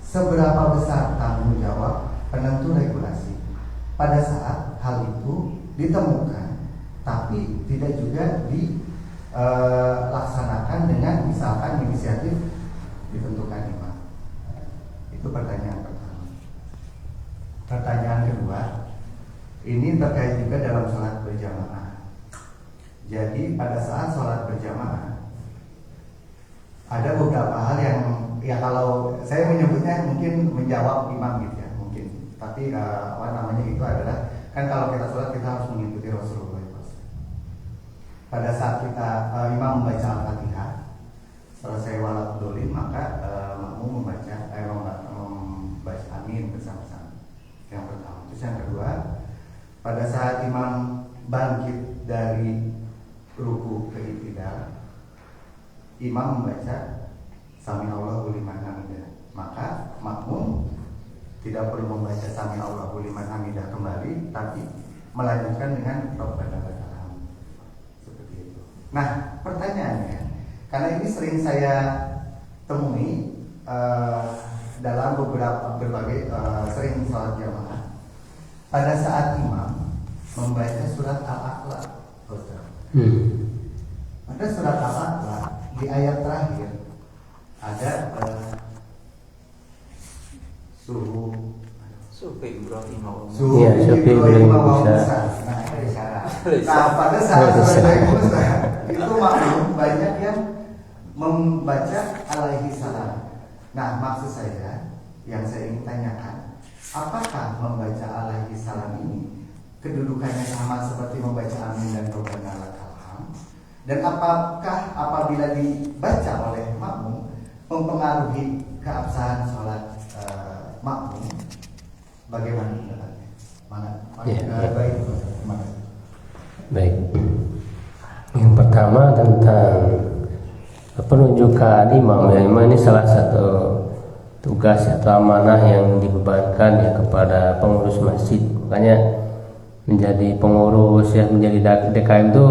[SPEAKER 2] seberapa besar tanggung jawab penentu regulasi pada saat hal itu ditemukan tapi tidak juga dilaksanakan dengan misalkan inisiatif ditentukan imam? Itu pertanyaan pertama. Pertanyaan kedua, ini terkait juga dalam sholat berjamaah. Jadi pada saat sholat berjamaah ada beberapa hal yang ya kalau saya menyebutnya mungkin menjawab imam gitu ya, mungkin. Tapi apa namanya itu adalah, kan kalau kita sholat kita harus mengikuti Rasulullah. Pada saat kita imam membaca Al-Fatihah selesai walad-dolin, maka makmum membaca amin bersama-sama. Yang pertama. Terus yang kedua, pada saat imam bangkit dari ruku ke i'tidal, imam membaca Sami Allahu liman hamidah, maka makmum tidak perlu membaca Sami Allahu liman hamidah kembali, tapi melanjutkan dengan Rabbana lakal hamd. Seperti itu. Nah, pertanyaannya, karena ini sering saya temui dalam berbagai sering sholat jamaah, pada saat imam membaca surat Al-A'la, pada surat Al-A'la di ayat terakhir ada suhu Ibrahim Musa. Nah, pada saat surat Musa itu makmum banyak yang membaca alaihi salam. Nah, maksud saya yang saya ingin tanyakan, apakah membaca alaihi salam ini kedudukannya sama seperti membaca amin dan Rabbana lakal hamd? Dan apakah apabila dibaca oleh makmum mempengaruhi keabsahan sholat makmum? Bagaimana pendapatnya?
[SPEAKER 1] Baik. Yang pertama tentang penunjukan imam, ya, memang ini salah satu tugas atau amanah yang dibebankan ya kepada pengurus masjid. Makanya menjadi pengurus ya, menjadi DKM itu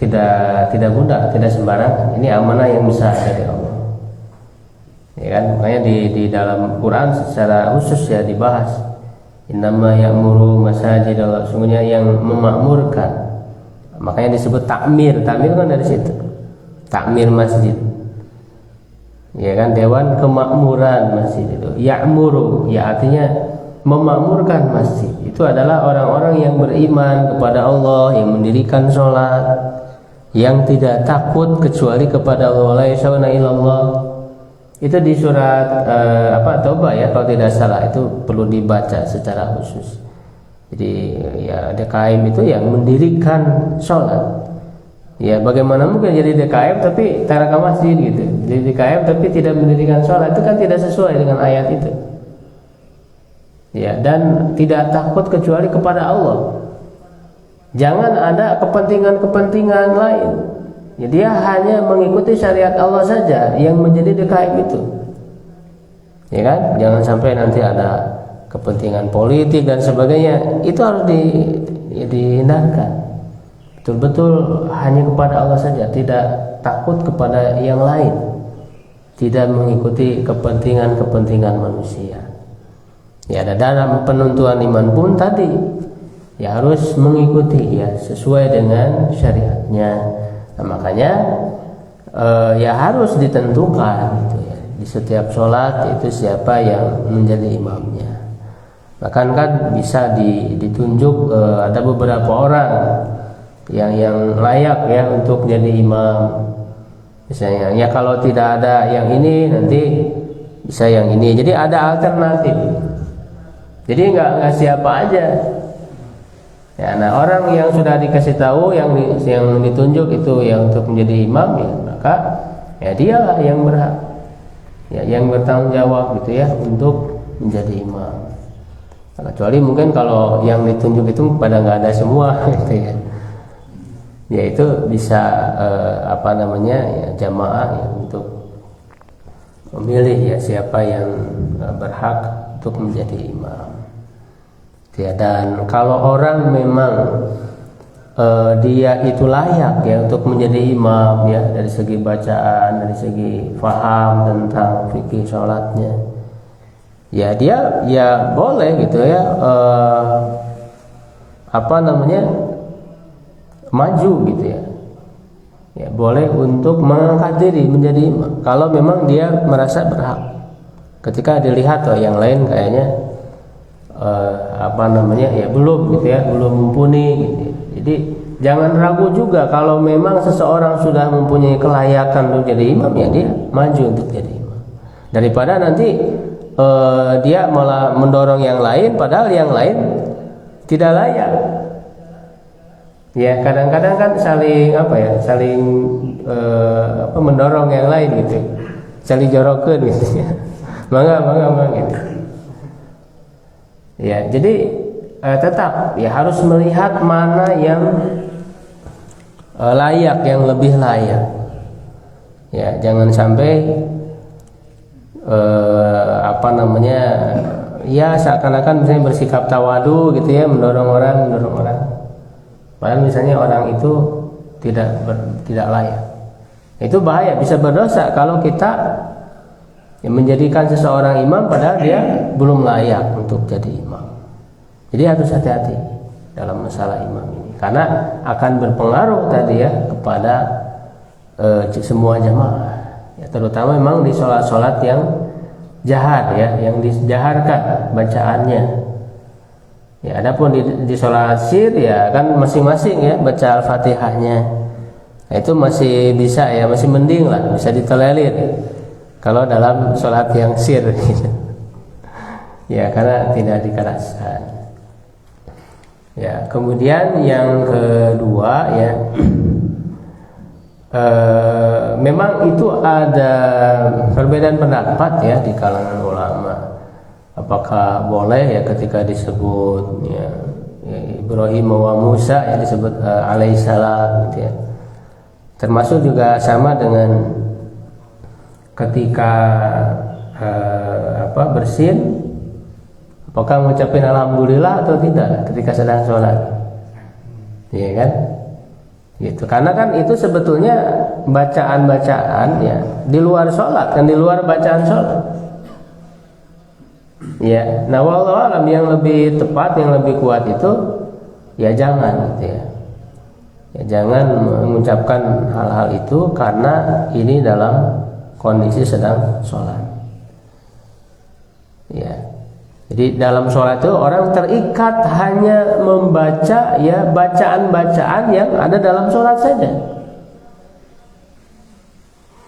[SPEAKER 1] tidak mudah, tidak sembarangan. Ini amanah yang besar dari Allah. Ya kan? Makanya di dalam Quran secara khusus ya dibahas, innama ya'muru masajid Allah, sungguhnya yang memakmurkan. Makanya disebut takmir. Takmir kan dari situ. takmir masjid. Ya kan, dewan kemakmuran masjid itu. Ya'muru, ya artinya memakmurkan masjid. Itu adalah orang-orang yang beriman kepada Allah, yang mendirikan sholat, yang tidak takut kecuali kepada Allah. La yakhshawna illallah. Itu di surat Taubah ya, kalau tidak salah, itu perlu dibaca secara khusus. Jadi ya DKM itu yang mendirikan sholat. Ya bagaimana mungkin jadi DKM tapi taraka masjid gitu. Jadi DKM tapi tidak mendirikan sholat, itu kan tidak sesuai dengan ayat itu. Ya, dan tidak takut kecuali kepada Allah. Jangan ada kepentingan-kepentingan lain. Ya, dia hanya mengikuti syariat Allah saja yang menjadi DKM itu. Ya kan? Jangan sampai nanti ada kepentingan politik dan sebagainya. Itu harus dihindarkan. Betul-betul hanya kepada Allah saja, tidak takut kepada yang lain, tidak mengikuti kepentingan-kepentingan manusia. Ya, dalam penentuan iman pun tadi ya harus mengikuti ya sesuai dengan syariatnya. Nah, makanya ya harus ditentukan gitu ya, di setiap sholat itu siapa yang menjadi imamnya. Bahkan kan bisa ditunjuk ada beberapa orang yang layak ya untuk jadi imam. Misalnya ya kalau tidak ada yang ini nanti bisa yang ini. Jadi ada alternatif. Jadi nggak siapa aja. Ya, nah orang yang sudah dikasih tahu yang ditunjuk itu yang untuk menjadi imam ya, maka ya dialah yang berhak. Ya, yang bertanggung jawab gitu ya untuk menjadi imam. Nah, kecuali mungkin kalau yang ditunjuk itu pada nggak ada semua gitu ya. Ya itu bisa ya, jamaah ya, untuk memilih ya siapa yang berhak untuk menjadi imam. Ya, dan kalau orang memang dia itu layak ya untuk menjadi imam ya, dari segi bacaan, dari segi faham tentang fikih sholatnya, ya dia ya boleh gitu ya maju gitu ya. Ya boleh untuk mengangkat diri menjadi imam kalau memang dia merasa berhak. Ketika dilihat yang lain kayaknya ya belum gitu ya, belum mumpuni gitu. Jadi jangan ragu juga kalau memang seseorang sudah mempunyai kelayakan untuk jadi imam, ya dia maju untuk jadi imam. Daripada nanti dia malah mendorong yang lain padahal yang lain tidak layak. Ya kadang-kadang kan saling mendorong yang lain gitu, saling jorokeun gitu ya. Mangga gitu. Ya jadi tetap ya harus melihat mana yang layak, yang lebih layak. Ya jangan sampai ya seakan-akan misalnya bersikap tawadu gitu ya, mendorong orang. Padahal misalnya orang itu tidak layak. Itu bahaya, bisa berdosa kalau kita menjadikan seseorang imam padahal dia belum layak untuk jadi imam. Jadi harus hati-hati dalam masalah imam ini, karena akan berpengaruh tadi ya kepada semua jamaah. Ya, terutama memang di sholat-sholat yang jahar ya, yang dijaharkan bacaannya. Ya, adapun di sholat sir ya kan masing-masing ya baca Al-Fatihahnya. Nah, itu masih bisa ya, masih mending lah, bisa ditolerir kalau dalam sholat yang sir gitu. Ya karena tidak dikeraskan. Ya kemudian yang kedua ya, memang itu ada perbedaan pendapat ya di kalangan ulama. Apakah boleh ya ketika disebut ya, Ibrahim wa Musa ya disebut alaihissalam gitu ya. Termasuk juga sama dengan ketika bersin, apakah mengucapkan alhamdulillah atau tidak ketika sedang sholat, ya kan? Gitu. Karena kan itu sebetulnya bacaan-bacaan ya di luar sholat, kan di luar bacaan sholat. Ya, nah wallahu alam yang lebih tepat, yang lebih kuat itu ya jangan gitu ya. Ya, jangan mengucapkan hal-hal itu karena ini dalam kondisi sedang sholat. Ya, jadi dalam sholat itu orang terikat hanya membaca ya bacaan-bacaan yang ada dalam sholat saja.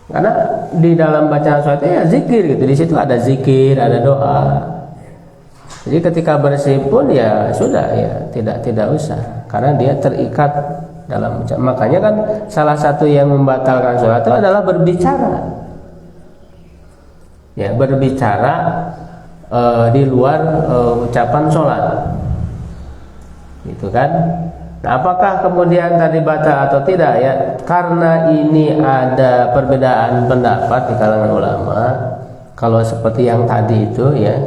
[SPEAKER 1] Karena di dalam bacaan sholat itu ya zikir gitu. Di situ ada zikir, ada doa. Jadi ketika bersih pun ya sudah ya tidak usah karena dia terikat dalam. Makanya kan salah satu yang membatalkan sholat itu adalah berbicara. Ya, berbicara di luar ucapan sholat, gitu kan? Nah, apakah kemudian tadi batal atau tidak ya? Karena ini ada perbedaan pendapat di kalangan ulama. Kalau seperti yang tadi itu ya.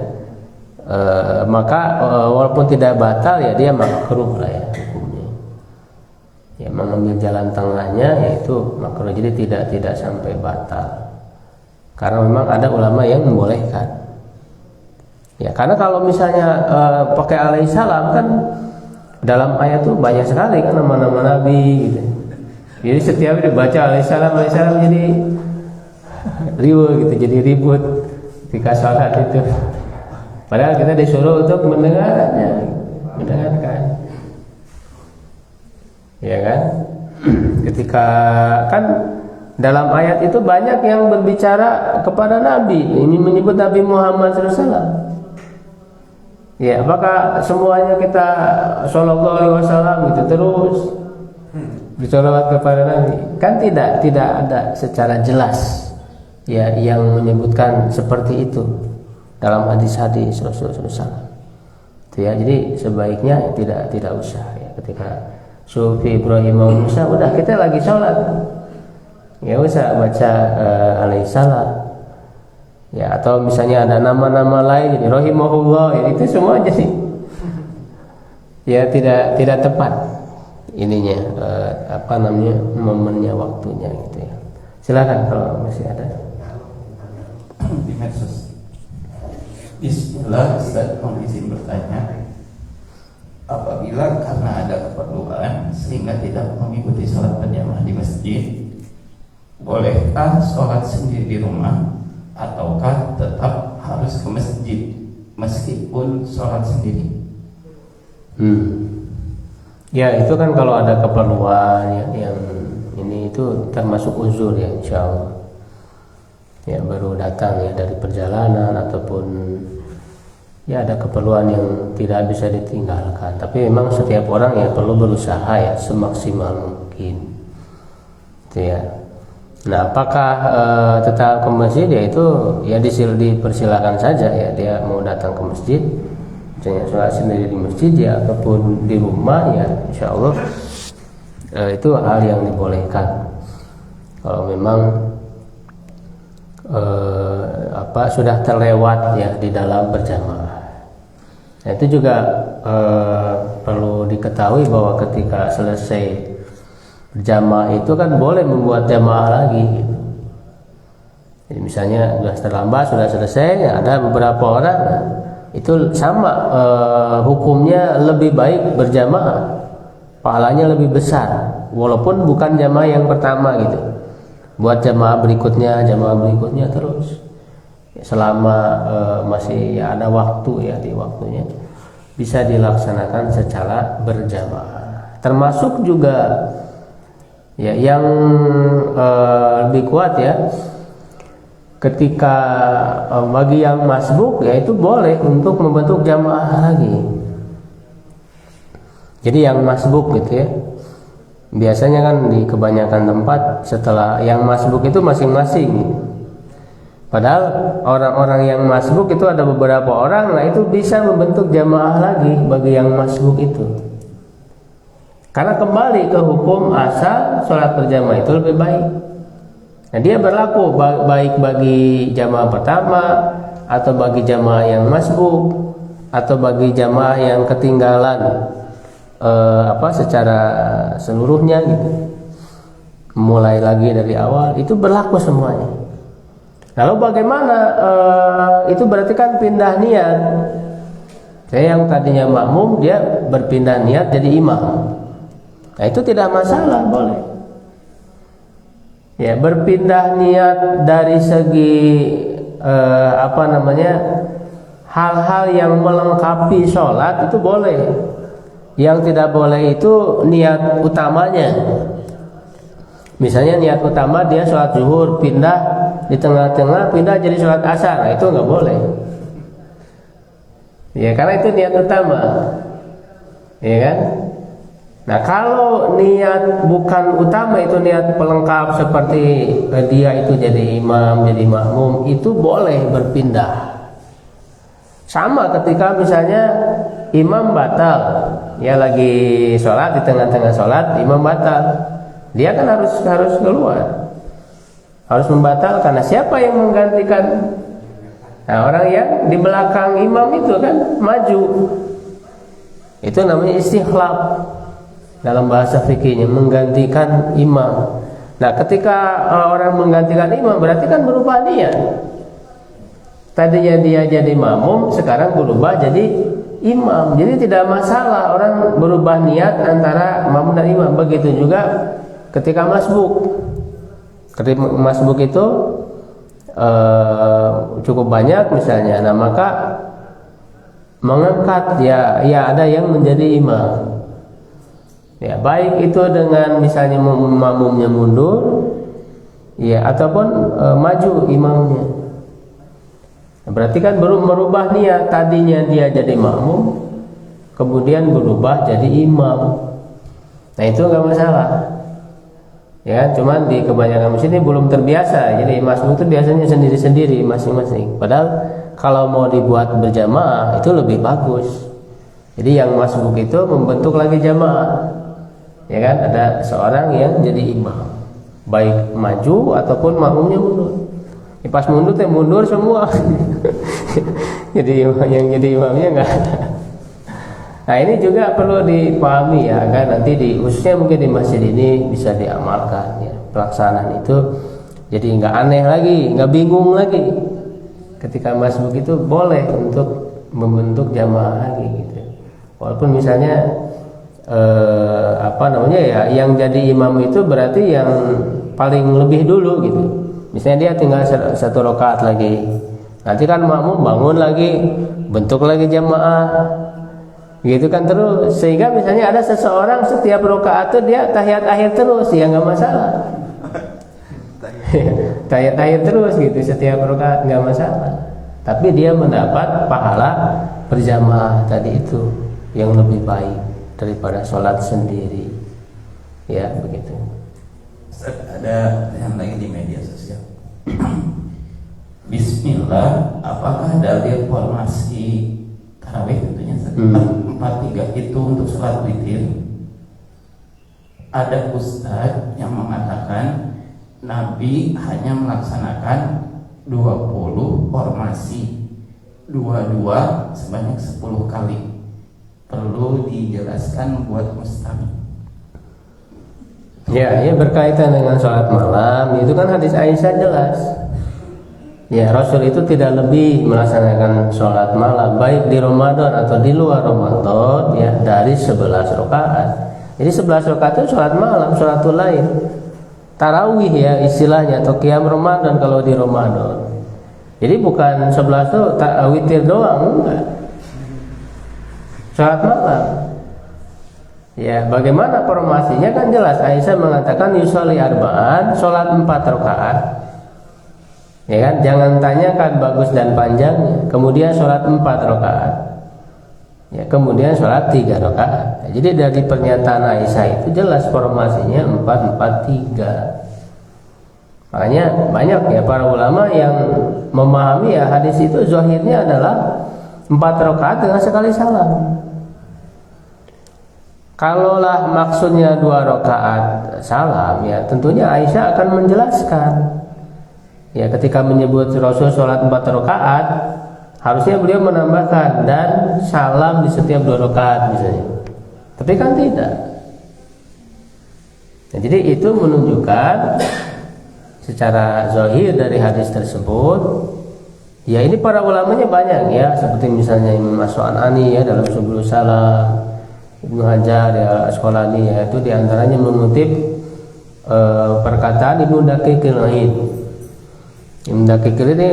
[SPEAKER 1] Maka walaupun tidak batal ya dia makruh lah ya hukumnya. Ya mengambil jalan tengahnya yaitu makruh, jadi tidak sampai batal. Karena memang ada ulama yang membolehkan. Ya karena kalau misalnya pakai alaihissalam kan dalam ayat tuh banyak sekali kan nama-nama nabi gitu. Jadi setiap dibaca alaihissalam jadi ribut ketika sholat itu. Padahal kita disuruh untuk mendengarkan, ya kan? Ketika kan dalam ayat itu banyak yang berbicara kepada Nabi, ini menyebut Nabi Muhammad SAW. Ya, apakah semuanya kita Shallallahu Alaihi Wasallam gitu terus bersolawat kepada Nabi? Kan tidak ada secara jelas ya yang menyebutkan seperti itu dalam hadis-hadis Rasulullah SAW. Ya, jadi sebaiknya tidak usah ya. Ketika Sufi Ibrahim Musa udah kita lagi sholat, ya usah baca alaihissalam. Ya atau misalnya ada nama-nama lain, jadi rahimahullah, ya, itu semua jadi ya tidak tepat ininya momennya, waktunya gitu ya. Silakan kalau masih ada.
[SPEAKER 3] Di medsos. Bismillah, Ustaz, mohon izin bertanya. Apabila karena ada keperluan sehingga tidak mengikuti sholat berjamaah di masjid, bolehkah sholat sendiri di rumah ataukah tetap harus ke masjid meskipun sholat sendiri?
[SPEAKER 1] Ya itu kan kalau ada keperluan yang ini itu termasuk uzur ya, insyaallah. Ya baru datang ya dari perjalanan ataupun ya ada keperluan yang tidak bisa ditinggalkan. Tapi memang setiap orang ya perlu berusaha ya semaksimal mungkin. Itu ya. Nah, apakah tetap ke masjid ya itu ya dipersilakan saja ya, dia mau datang ke masjid, misalnya sholat sendiri di masjid ya ataupun di rumah ya insyaallah itu hal yang dibolehkan. Kalau memang sudah terlewat ya di dalam berjamaah. Nah, itu juga perlu diketahui bahwa ketika selesai berjamaah itu kan boleh membuat jamaah lagi gitu. Jadi misalnya sudah terlambat, sudah selesai ya, ada beberapa orang itu sama hukumnya lebih baik berjamaah, pahalanya lebih besar walaupun bukan jamaah yang pertama gitu. Buat jamaah berikutnya terus ya, selama masih ya ada waktu ya, di waktunya bisa dilaksanakan secara berjamaah. Termasuk juga ya yang lebih kuat ya, ketika bagi yang masbuk ya itu boleh untuk membentuk jamaah lagi. Jadi yang masbuk gitu ya, biasanya kan di kebanyakan tempat setelah yang masbuk itu masing-masing. Padahal orang-orang yang masbuk itu ada beberapa orang, nah itu bisa membentuk jamaah lagi bagi yang masbuk itu. Karena kembali ke hukum asal sholat berjamaah itu lebih baik. Nah dia berlaku baik bagi jamaah pertama atau bagi jamaah yang masbuk atau bagi jamaah yang ketinggalan secara seluruhnya gitu, mulai lagi dari awal, itu berlaku semuanya. Lalu bagaimana itu berarti kan pindah niat. Saya yang tadinya makmum dia berpindah niat jadi imam. Nah itu tidak masalah, boleh. Ya, berpindah niat dari segi hal-hal yang melengkapi sholat itu boleh. Yang tidak boleh itu niat utamanya. Misalnya niat utama dia sholat zuhur, pindah di tengah-tengah, pindah jadi sholat asar, nah, itu nggak boleh. Ya karena itu niat utama, ya kan? Nah kalau niat bukan utama, itu niat pelengkap seperti dia itu jadi imam, jadi makmum, itu boleh berpindah. Sama ketika misalnya imam batal, ya lagi sholat, di tengah-tengah sholat imam batal, dia kan harus keluar, harus membatalkan. Karena siapa yang menggantikan? Nah orang yang di belakang imam itu kan maju, itu namanya istikhlaf dalam bahasa fikihnya, menggantikan imam. Nah ketika orang menggantikan imam berarti kan berubah niat. Tadinya dia jadi makmum, sekarang berubah jadi imam. Jadi tidak masalah orang berubah niat antara makmum dan imam. Begitu juga ketika masbuk. Ketika masbuk itu cukup banyak misalnya, nah maka mengangkat ya ada yang menjadi imam. Ya, baik itu dengan misalnya makmumnya mundur, ya ataupun maju imamnya. Nah, berarti kan merubah niat, tadinya dia jadi makmum, kemudian berubah jadi imam. Nah itu nggak masalah. Ya, cuman di kebanyakan masjid ini belum terbiasa. Jadi masbuk itu biasanya sendiri-sendiri masing-masing. Padahal kalau mau dibuat berjamaah itu lebih bagus. Jadi yang masbuk itu membentuk lagi jamaah. Ya kan, ada seorang yang jadi imam, baik maju ataupun makmumnya mundur. Pas mundur mundur semua. Jadi yang jadi imamnya enggak ada. Nah ini juga perlu dipahami ya, kan nanti khususnya mungkin di masjid ini bisa diamalkan ya, pelaksanaan itu jadi nggak aneh lagi, nggak bingung lagi. Ketika masbuk itu boleh untuk membentuk jamaah lagi gitu. Walaupun misalnya yang jadi imam itu berarti yang paling lebih dulu gitu. Misalnya dia tinggal satu rakaat lagi, nanti kan makmum bangun lagi, bentuk lagi jamaah. Gitu kan terus, sehingga misalnya ada seseorang setiap rakaat itu dia tahiyat akhir terus, ya nggak masalah. Tahiyat akhir terus gitu setiap rakaat nggak masalah. Tapi dia mendapat pahala berjamaah tadi itu yang lebih baik daripada sholat sendiri. Ya begitu.
[SPEAKER 3] Ada yang lagi di media sosial. Bismillah, apakah dalil formasi tarawih tentunya 4-3 itu untuk sholat witir? Ada ustadz yang mengatakan Nabi hanya melaksanakan 20 formasi, 22 sebanyak 10 kali. Perlu dijelaskan buat mustami.
[SPEAKER 1] Ya, berkaitan dengan sholat malam, itu kan hadis Aisyah jelas. Ya, Rasul itu tidak lebih melaksanakan sholat malam baik di Ramadan atau di luar Ramadan ya dari 11 rakaat. Jadi 11 rakaat itu sholat malam, sholatul lail, tarawih ya istilahnya, atau qiyam Ramadan kalau di Ramadan. Jadi bukan 11 itu witir doang, enggak. Sholat malam. Ya, bagaimana formasinya kan jelas. Aisyah mengatakan yusolli arba'an, sholat 4 rakaat. Ya kan, jangan tanyakan bagus dan panjangnya. Kemudian sholat 4 rakaat. Ya, kemudian sholat 3 rakaat. Jadi dari pernyataan Aisyah itu jelas formasinya 4-4-3. Makanya banyak ya para ulama yang memahami ya hadis itu zahirnya adalah 4 rakaat dengan sekali salam. Kalaulah maksudnya 2 rakaat salam ya tentunya Aisyah akan menjelaskan. Ya ketika menyebut Rasul sholat 4 rakaat, harusnya beliau menambahkan dan salam di setiap 2 rakaat misalnya. Tapi kan tidak. Nah, jadi itu menunjukkan secara zahir dari hadis tersebut. Ya ini para ulamanya banyak ya, seperti misalnya Imam As-Su'anani ya dalam Subul Salam. Ibnu Hajar ya Asqalani ya, itu diantaranya mengutip perkataan Ibnu Daqiqil Aid. Ibnu Daqiqil ini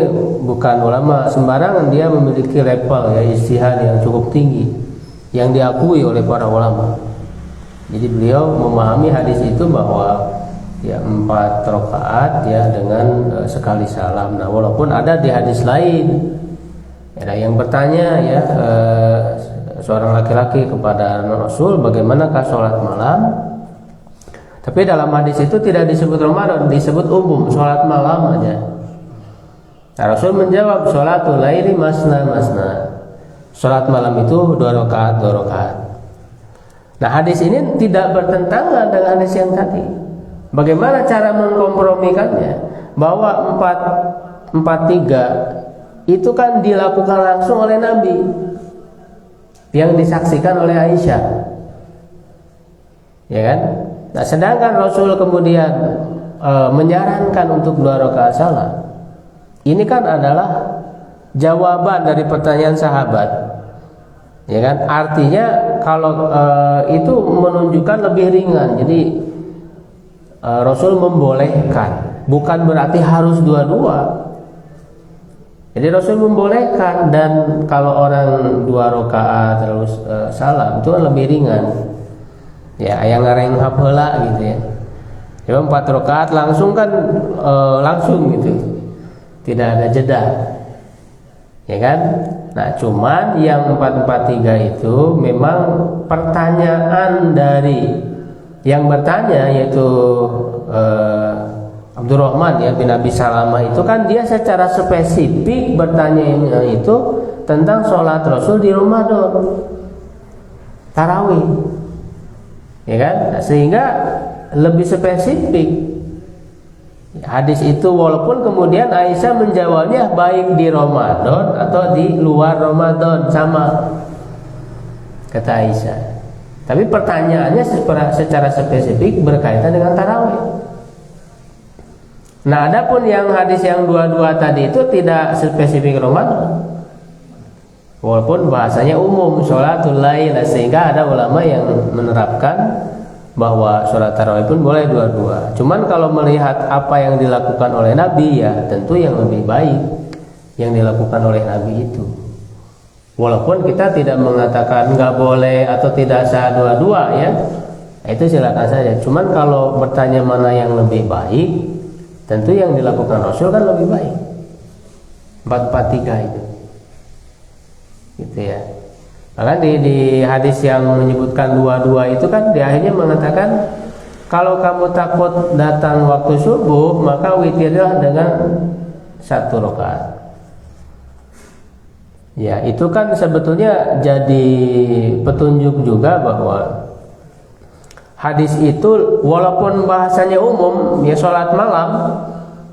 [SPEAKER 1] bukan ulama sembarangan, dia memiliki level ya ijtihad yang cukup tinggi yang diakui oleh para ulama. Jadi beliau memahami hadis itu bahwa ya 4 rakaat ya dengan sekali salam. Nah, walaupun ada di hadis lain ada yang bertanya ya seorang laki-laki kepada Rasul, bagaimanakah sholat malam? Tapi dalam hadis itu tidak disebut Ramadan, disebut umum sholat malam aja. Nah, Rasul menjawab, sholatul laili masna masna. Sholat malam itu 2 rakaat 2 rakaat. Nah, hadis ini tidak bertentangan dengan hadis yang tadi. Bagaimana cara mengkompromikannya? Bahwa 4-3 itu kan dilakukan langsung oleh Nabi, yang disaksikan oleh Aisyah, ya kan? Nah, sedangkan Rasul kemudian menyarankan untuk 2 rakaat salat. Ini kan adalah jawaban dari pertanyaan sahabat, ya kan? Artinya kalau itu menunjukkan lebih ringan. Jadi Rasul membolehkan, bukan berarti harus 2-2. Jadi Rasul membolehkan, dan kalau orang 2 rakaat terus salam itu kan lebih ringan. Ya, yang ngareng hapeula gitu ya. Coba 4 rakaat langsung kan langsung gitu. Tidak ada jeda. Ya kan? Nah, cuman yang 4-4-3 itu memang pertanyaan dari yang bertanya, yaitu Abdurrahman ya bin Abi Salamah, itu kan dia secara spesifik bertanya itu tentang sholat Rasul di Ramadan tarawih, ya kan? Nah, sehingga lebih spesifik hadis itu, walaupun kemudian Aisyah menjawabnya baik di Ramadan atau di luar Ramadan sama, kata Aisyah. Tapi pertanyaannya secara spesifik berkaitan dengan tarawih. Nah, adapun yang hadis yang 2-2 tadi itu tidak spesifik Ramadan, walaupun bahasanya umum sholatul lail, sehingga ada ulama yang menerapkan bahwa sholat tarawih pun boleh 2-2. Cuman kalau melihat apa yang dilakukan oleh Nabi, ya tentu yang lebih baik yang dilakukan oleh Nabi itu. Walaupun kita tidak mengatakan nggak boleh atau tidak sah 2-2 ya, itu silakan saja. Cuman kalau bertanya mana yang lebih baik, tentu yang dilakukan Rasul kan lebih baik. 4-4-3 itu, gitu ya. Bahkan di hadis yang menyebutkan 2-2 itu kan di akhirnya mengatakan, kalau kamu takut datang waktu subuh, maka witirlah dengan 1 rakaat. Ya, itu kan sebetulnya jadi petunjuk juga bahwa hadis itu walaupun bahasanya umum, ya sholat malam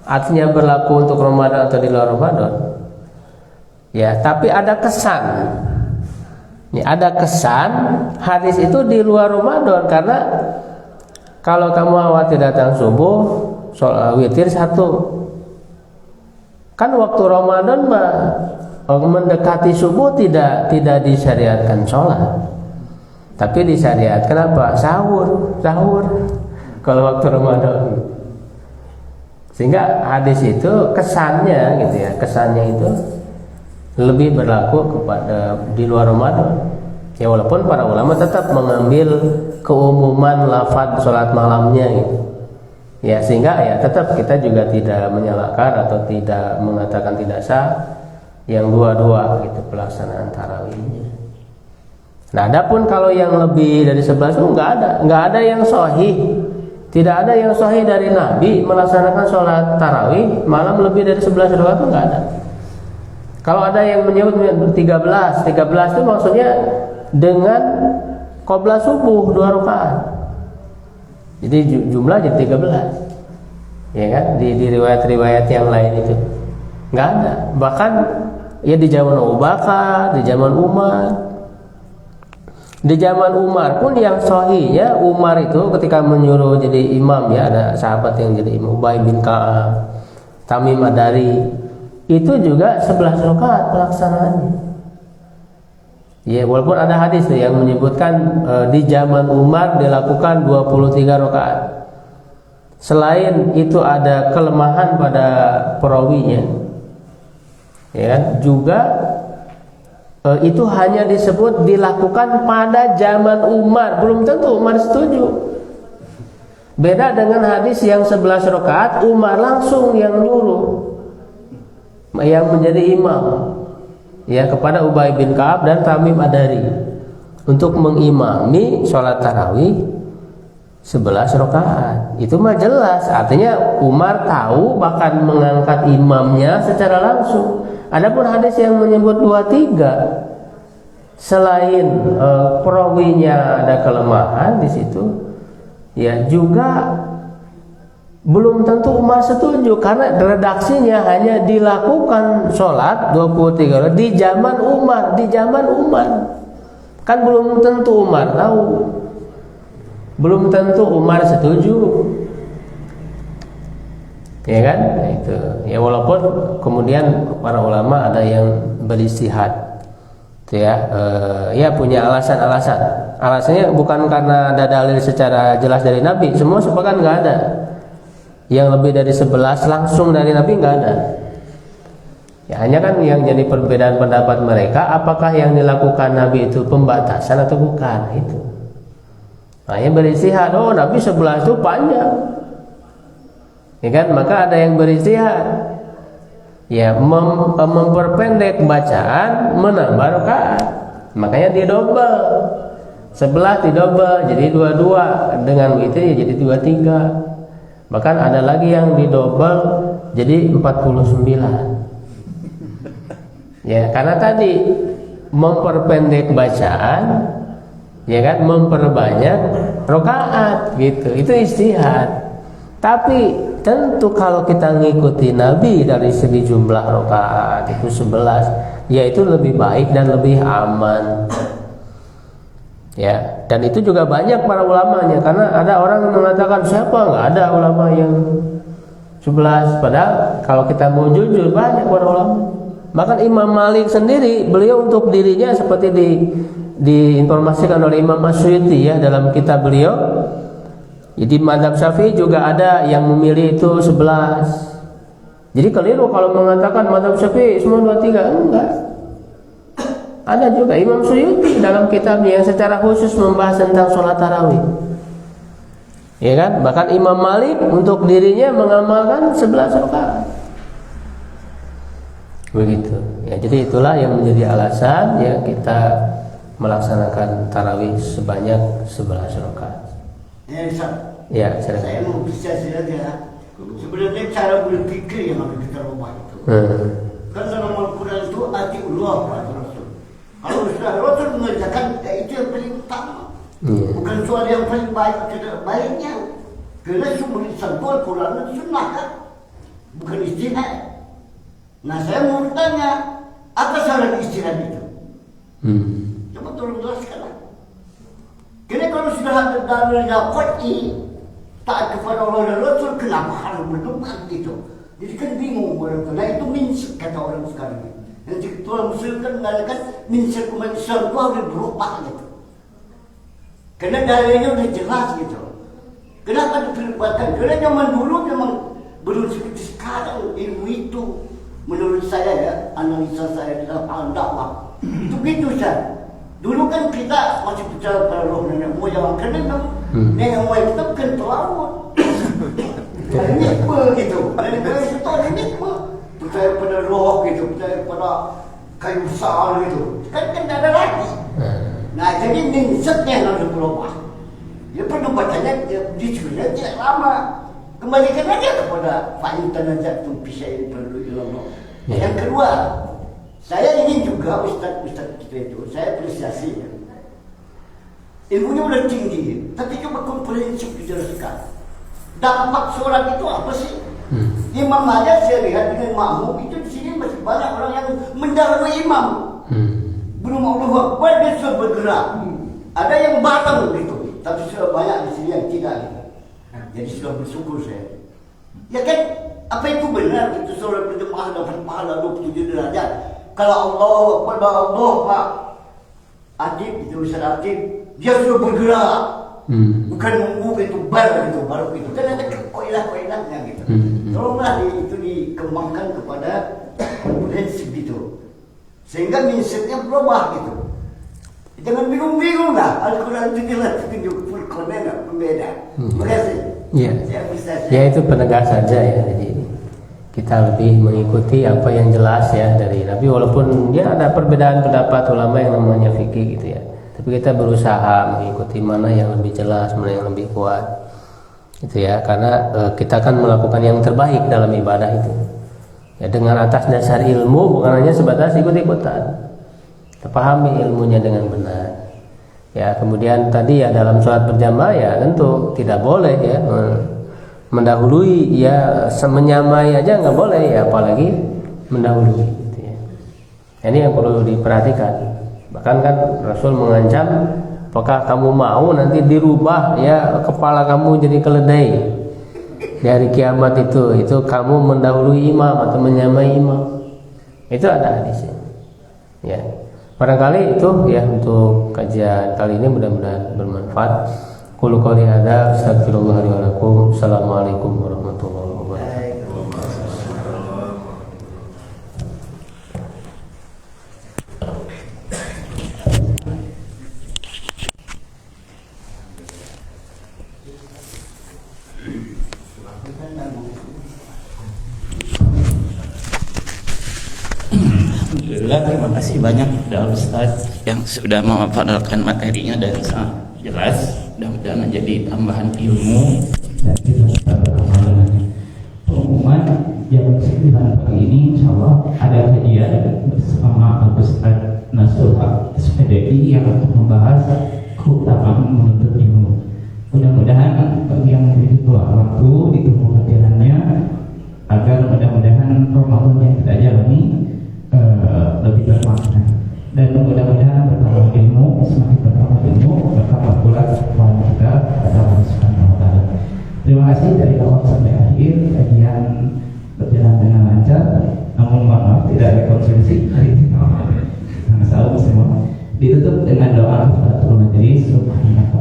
[SPEAKER 1] artinya berlaku untuk Ramadan atau di luar Ramadan. Ya, tapi ada kesan. Ya, ada kesan hadis itu di luar Ramadan, karena kalau kamu khawatir datang subuh, sholat witir 1. Kan waktu Ramadan mah mendekati subuh tidak disyariatkan sholat. Tapi disyariatkan apa? Sahur kalau waktu Ramadan. Sehingga hadis itu kesannya gitu ya, kesannya itu lebih berlaku kepada di luar Ramadan. Ya, walaupun para ulama tetap mengambil keumuman lafaz sholat malamnya gitu. Ya, sehingga ya tetap kita juga tidak menyalahkan atau tidak mengatakan tidak sah yang 2-2 gitu pelaksanaan tarawihnya. Nah, adapun kalau yang lebih dari 11 itu nggak ada yang sahih. Tidak ada yang sahih dari Nabi melaksanakan sholat tarawih malam lebih dari 11 rakaat, itu nggak ada. Kalau ada yang menyebut 13 itu maksudnya dengan qabla subuh 2 rakaat. Jadi jumlah jadi 13. Ya kan? Di riwayat-riwayat yang lain itu nggak ada. Bahkan ya di zaman Abu Bakar, di zaman Umar. Di zaman Umar pun yang sahihnya, Umar itu ketika menyuruh jadi imam, ya ada sahabat yang jadi imam, Ubay bin Ka'ab, Tamim Ad-Dari, itu juga 11 rakaat pelaksanaannya. Ya, walaupun ada hadis tuh yang menyebutkan di zaman Umar dilakukan 23 rakaat. Selain itu ada kelemahan pada perawinya. Ya, juga itu hanya disebut dilakukan pada zaman Umar, belum tentu Umar setuju. Beda dengan hadis yang 11 rakaat, Umar langsung yang nyuruh, yang menjadi imam, ya, kepada Ubay bin Ka'ab dan Tamim Ad-Dari untuk mengimami sholat tarawih 11 rakaat. Itu mah jelas, artinya Umar tahu bahkan mengangkat imamnya secara langsung. Adapun hadis yang menyebut 23, selain perawinya ada kelemahan di situ, ya juga belum tentu Umar setuju karena redaksinya hanya dilakukan sholat 23 di zaman Umar, kan belum tentu Umar tahu, belum tentu Umar setuju, ya kan? Nah, itu ya, walaupun kemudian para ulama ada yang beristihad, ya punya alasan-alasan. Alasannya bukan karena ada dalil secara jelas dari Nabi, semua sepakat nggak ada. Yang lebih dari 11 langsung dari Nabi nggak ada. Ya, hanya kan yang jadi perbedaan pendapat mereka, apakah yang dilakukan Nabi itu pembatasan atau bukan, itu. Nah, yang beristihad, oh Nabi 11 itu panjang, ya kan? Maka ada yang beristihad, ya memperpendek bacaan, menambah rakaat, makanya didobel, 11 didobel jadi 22, dengan itu ya jadi 23. Bahkan ada lagi yang didobel jadi 49. Ya, karena tadi memperpendek bacaan, ya kan, memperbanyak rakaat gitu. Itu istihad. Tapi tentu kalau kita ngikuti Nabi dari segi jumlah rakaat itu 11, ya itu lebih baik dan lebih aman. Ya, dan itu juga banyak para ulamanya, karena ada orang yang mengatakan siapa, nggak ada ulama yang 11. Padahal kalau kita mau jujur banyak para ulama. Bahkan Imam Malik sendiri, beliau untuk dirinya seperti diinformasikan oleh Imam As-Suyuti ya dalam kitab beliau. Jadi mazhab Syafi'i juga ada yang memilih itu 11. Jadi keliru kalau mengatakan mazhab Syafi'i semua 23, enggak. Ada juga Imam Suyuti dalam kitabnya yang secara khusus membahas tentang sholat tarawih, ya kan? Bahkan Imam Malik untuk dirinya mengamalkan 11 rakaat. Begitu. Ya, jadi itulah yang menjadi alasan ya kita melaksanakan tarawih sebanyak 11 rakaat. Ya,
[SPEAKER 4] saya mau bisa saja. Sebenarnya cara berpikir yang harus kita ubah itu. Kan dalam Al-Quran itu ati Allah wa Rasul. Kalau sudah Rasul mengerjakan, ya itu yang paling utama. Bukan soal yang paling baik atau tidak baiknya. Karena sumber sentuh Al-Quran dan Sunnah kan, bukan ijtihad. Nah, saya mau bertanya, apa salah ijtihad itu? Coba tolong jelaskan. Karena kalau sudah ada dalilnya qat'i taat kepada Allah dan Rasul, kenapa harus berdebat gitu? Jadi kan bingung orang tua. Nah, itu minsik kata orang sekarang. Yang Tuhan Muslim kan mengatakan minsik umat Islam itu harus berubah gitu. Karena dalilnya udah jelas gitu. Kenapa diperdebatkan? Karena zaman dulu memang belum seperti sekarang ilmu itu. Menurut saya ya, analisa saya dalam hal dakwah itu gitu Ustaz. Dulu kan kita masih percaya pada roh nenek moyang, karena nenek moyang kita bukan pelawak. Nikmat gitu. Nenek moyang kita ada nikmat. Percaya pada roh gitu, percaya pada kayu besar gitu. Kan tidak ada lagi. Nah, jadi mindsetnya yang harus berubah. Ya perdebatannya diskusinya tidak lama. Kembalikan aja kepada fa'in tanaza'tum fi syai'in farudduhu ila Allah. Yang kedua, saya ingin juga Ustaz kita itu, saya apresiasi ya. Ilmunya udah tinggi, tapi coba komprehensif dijelaskan. Dampak sholat itu apa sih? Imam aja saya lihat dengan makmum itu di sini masih banyak orang yang mendahului imam. Belum Allahu Akbar dia sudah bergerak. Ada yang bareng gitu, tapi sudah banyak di sini yang tidak gitu. Jadi sudah bersyukur saya. Ya kan, apa itu benar? Itu sholat berjemaah dapat pahala 27 derajat. Kalau Allah Akbar, Allah Pak, Atib itu Ustaz Atib, dia sudah bergerak. Bukan nunggu itu baru itu. Kan ada koilah-koilahnya gitu. Tolonglah itu dikembangkan kepada komprehensif gitu. Sehingga mindsetnya berubah gitu. Jangan bingung-bingung lah. Al-Quran itu jelas tunjuk Furqan berbeda. Terima kasih.
[SPEAKER 1] Iya. Ya itu penegasan saja ya. Jadi kita lebih mengikuti apa yang jelas ya dari Nabi, walaupun ya ada perbedaan pendapat ulama yang namanya fikih gitu ya. Tapi kita berusaha mengikuti mana yang lebih jelas, mana yang lebih kuat. Gitu ya, karena kita akan melakukan yang terbaik dalam ibadah itu. Ya dengan atas dasar ilmu, bukan hanya sebatas ikut-ikutan. Kita pahami ilmunya dengan benar. Ya, kemudian tadi ya dalam sholat berjamaah ya tentu tidak boleh ya mendahului ya, menyamai aja nggak boleh ya, apalagi mendahului gitu ya. Ini yang perlu diperhatikan. Bahkan kan Rasul mengancam, apakah kamu mau nanti dirubah ya kepala kamu jadi keledai di hari kiamat itu kamu mendahului imam atau menyamai imam. Itu ada hadisnya. Ya. Barangkali itu ya untuk kajian kali ini mudah-mudahan bermanfaat. Qul qouli hadza astaghfirullah li wa lakum. Assalamualaikum warahmatullahi wabarakatuh.
[SPEAKER 3] Alhamdulillah, terima kasih banyak kepada Ustaz yang sudah memaparkan materinya dan sangat jelas. Mudah-mudahan menjadi tambahan ilmu dan kita amalan. Pengumuman jam 9 pagi ini insya Allah ada kajian bersama Ustaz Nasrullah SPDI yang akan membahas keutamaan menuntut ilmu. Mudah-mudahan bagi yang memiliki waktu ditunggu kajiannya agar mudah-mudahan Ramadan yang kita jalani lebih bermakna, dan mudah-mudahan bertambah ilmu, semakin bertambah ilmu bertambah pula kekuatan kita kepada Allah Subhanahu wa taala. Terima kasih dari awal sampai akhir kajian berjalan dengan lancar, namun maaf tidak ada konsultasi hari ini. Salam semua. Ditutup dengan doa kafaratul majelis. Subhanallah.